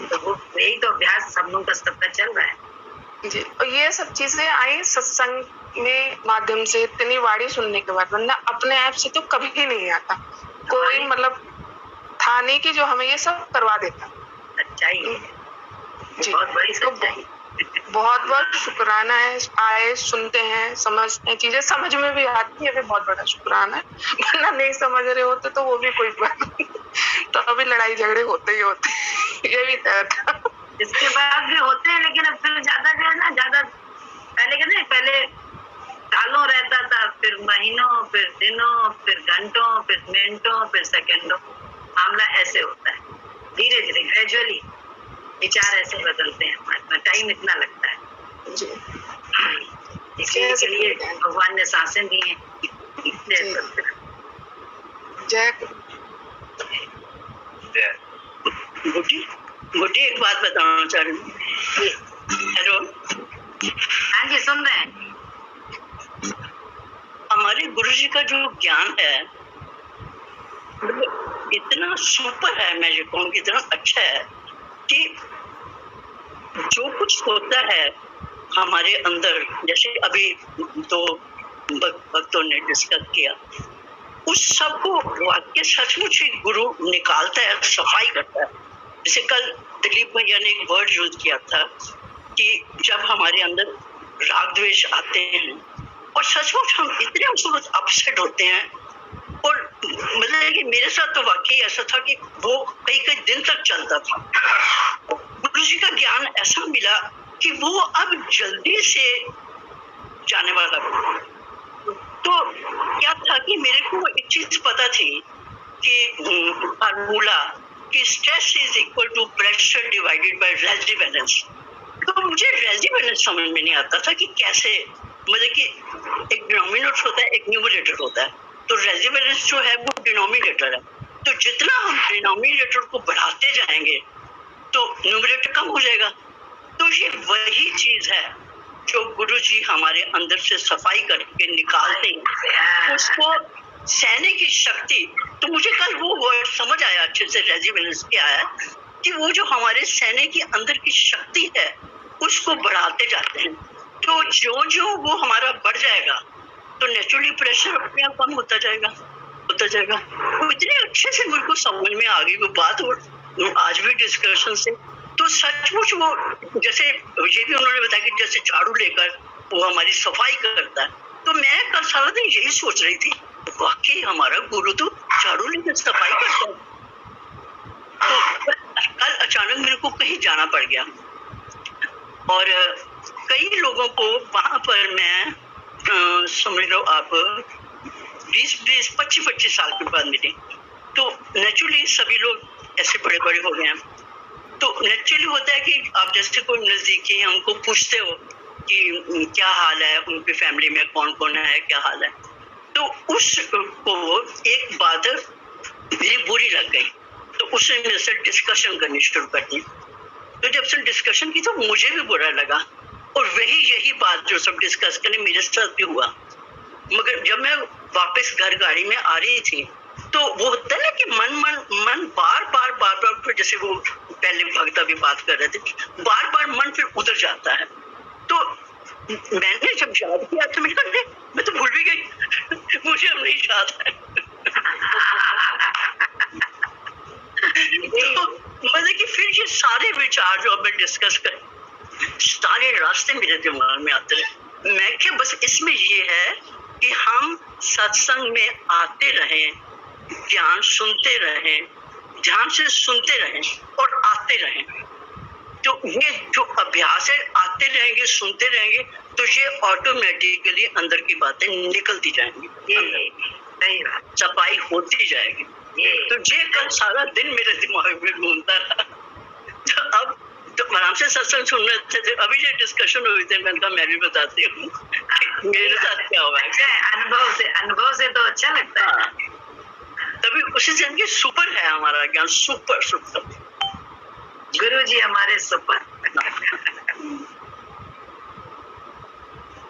[SPEAKER 1] तो वो यही तो अभ्यास हम लोग का सबका चल रहा है
[SPEAKER 3] जी। और ये सब चीजें आई सत्संग में माध्यम से, इतनी वाणी सुनने के बाद, वरना अपने आप से तो कभी नहीं आता कोई, मतलब था नहीं कि जो हमें ये सब करवा देता।
[SPEAKER 1] सच्चाई
[SPEAKER 3] जी,
[SPEAKER 1] बहुत बड़ी सच्चाई।
[SPEAKER 3] बहुत शुक्राना है, आए सुनते हैं समझते हैं, चीजें समझ में भी आती है, बहुत बड़ा शुक्राना है, वरना नहीं समझ रहे होते तो वो भी कोई बात नहीं, तो अभी लड़ाई झगड़े होते ही होते, ये भी तय था।
[SPEAKER 1] इसके बाद भी होते हैं, लेकिन अब फिर ज्यादा जो है ना, ज्यादा पहले सालों रहता था, फिर महीनों, फिर दिनों, फिर घंटों, फिर मिनटों, फिर सेकंडों, मामला ऐसे होता है। धीरे धीरे ग्रेजुअली विचार ऐसे बदलते हैं, हमारे टाइम इतना लगता है। इसी के लिए भगवान ने सांसें दी हैं जय सतगुरु।
[SPEAKER 3] जय
[SPEAKER 4] गुड्डी गुड्डी एक बात बताना चाह रही हूँ। हेलो,
[SPEAKER 1] हाँ जी, सुन रहे हैं।
[SPEAKER 4] हमारे गुरु जी का जो ज्ञान है इतना सुपर है, मैं ये कहूँ कि इतना अच्छा है कि जो कुछ होता है हमारे अंदर, जैसे अभी दो भक्तों ने डिस्कस किया, उस सब को वाक्य सचमुच ही गुरु निकालता है, सफाई करता है। जैसे कल दिलीप भैया ने एक वर्ड यूज किया था कि जब हमारे अंदर राग द्वेष आते हैं और सचमुच हम इतने उसमें अपसेट होते हैं, और मतलब कि मेरे साथ तो वाकई ऐसा था कि वो कई कई दिन तक चलता था। गुरु जी का ज्ञान ऐसा मिला कि वो अब जल्दी से जाने वाला था। तो क्या था कि मेरे को एक चीज पता थी कि फार्मूला कि stress is equal to pressure divided by resistance. तो मुझे रेजिस्टेंस समझ में नहीं आता था कि कैसे, मतलब कि एक डिनोमिनेटर होता है, एक न्यूमरेटर होता है। तो रेजिस्टेंस जो है वो डिनोमिनेटर है, तो जितना हम डिनोमिनेटर को बढ़ाते जाएंगे तो न्यूमरेटर कम हो जाएगा। तो ये वही चीज है जो गुरु जी हमारे अंदर से सफाई करके निकालते हैं, उसको सहने की शक्ति। तो मुझे कल वो वर्ड समझ आया अच्छे से, रेजिस्टेंस क्या है, कि वो जो हमारे सहने की अंदर की शक्ति है उसको बढ़ाते जाते हैं। तो जो जो वो हमारा बढ़ जाएगा तो नेचुरली प्रेशर अपने आप कम होता जाएगा। वो इतने अच्छे से मुझको समझ में आ गई वो बात, और आज भी डिस्कशन से तो सचमुच वो, जैसे ये भी उन्होंने बताया कि जैसे झाड़ू लेकर वो हमारी सफाई करता है। तो मैं कल सारा दिन यही सोच रही थी, वाकई हमारा गुरु तो झाड़ू लेकर सफाई करता है। तो कल अचानक मेरे को कहीं जाना पड़ गया और कई लोगों को वहां पर मैं समझ लो आप 20-25 साल के बाद मिले। तो नेचुरली सभी लोग ऐसे बड़े बड़े हो गए हैं, तो नेचुरली होता है कि आप जैसे कोई नजदीकी हैं उनको पूछते हो कि क्या हाल है, उनकी फैमिली में कौन कौन है, क्या हाल है। तो उसको एक बात मेरी बुरी लग गई, तो उसने मेरे से डिस्कशन करनी शुरू कर दी। तो जब से डिस्कशन की तो मुझे भी बुरा लगा, और यही बात जो सब डिस्कस करने मेरे साथ भी हुआ। मगर जब मैं वापस घर गाड़ी में आ रही थी तो वो होता है ना कि मन बार बार जैसे वो पहले भगता भी बात कर रहे थे, बार बार मन फिर उधर जाता है। तो मैंने जब याद किया तो मैं तो भूल भी गई, मुझे अब नहीं याद है। तो मतलब कि फिर ये सारे विचार जो अब मैं डिस्कस कर, सारे रास्ते मेरे दिमाग में आते रहे। मैं क्या बस इसमें ये है कि हम सत्संग में आते रहें, ज्ञान सुनते रहें, ध्यान से सुनते रहें और आते रहें। तो ये जो अभ्यास है, आते रहेंगे, सुनते रहेंगे, तो ये ऑटोमेटिकली अंदर की बातें निकलती जाएंगी, सफाई होती जाएगी। तो ये कल सारा दिन मेरे दिमाग में घूमता रहा। तो अब तो आराम से सत्संग सुन रहे थे, अभी ये डिस्कशन हुई थी, मैंने कहा मैं भी बताती हूँ मेरे साथ क्या हुआ है।
[SPEAKER 1] अनुभव से तो अच्छा लगता है।
[SPEAKER 4] तभी उसी से कि सुपर है हमारा ज्ञान, सुपर
[SPEAKER 1] गुरु जी हमारे सुपर।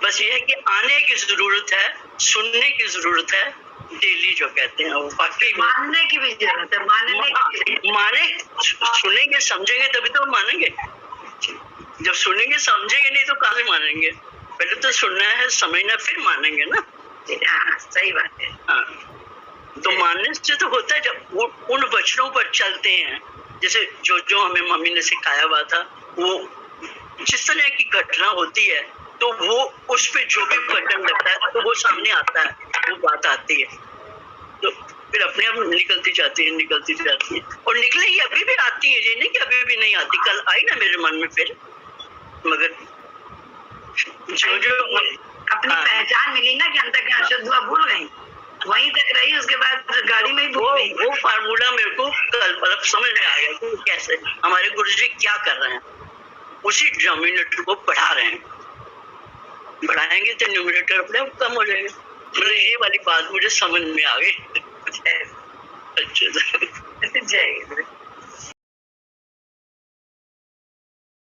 [SPEAKER 4] बस ये है कि आने की जरूरत है, सुनने की जरूरत है, डेली जो कहते हैं वो वाकई
[SPEAKER 1] मानने की भी जरूरत है।
[SPEAKER 4] माने सुनेंगे समझेंगे तभी तो मानेंगे। जब सुनेंगे समझेंगे नहीं तो कहाँ से मानेंगे? पहले तो सुनना है, समझना, फिर मानेंगे ना।
[SPEAKER 1] सही बात है।
[SPEAKER 4] हाँ, तो मानने से तो होता है जब वो उन वचनों पर चलते हैं, जैसे जो हमें मम्मी ने सिखाया हुआ था, वो जिस तरह की घटना होती है तो वो उस पे जो भी बटन लगता है तो वो सामने आता है, वो बात आती है, तो फिर अपने आप निकलती जाती है और निकलेगी, अभी भी आती है, ये नहीं कि अभी भी नहीं आती। कल आई ना मेरे मन में फिर, मगर जो
[SPEAKER 1] अपनी पहचान मिली ना कि अंतर क्या शुद्ध भूल गई, वहीं तक रही, उसके बाद गाड़ी में ही भूल गई।
[SPEAKER 4] वो फार्मूला मेरे को कल मतलब समझ में आ गया कि कैसे हमारे गुरुजी क्या कर रहे हैं, उसी डिनोमिनेटर को बढ़ा रहे हैं। बढ़ाएंगे तो न्यूमरेटर अपने आप कम हो जाएगा। मतलब ये वाली बात मुझे समझ में आ गई।
[SPEAKER 1] जय
[SPEAKER 4] अच्छा
[SPEAKER 1] जय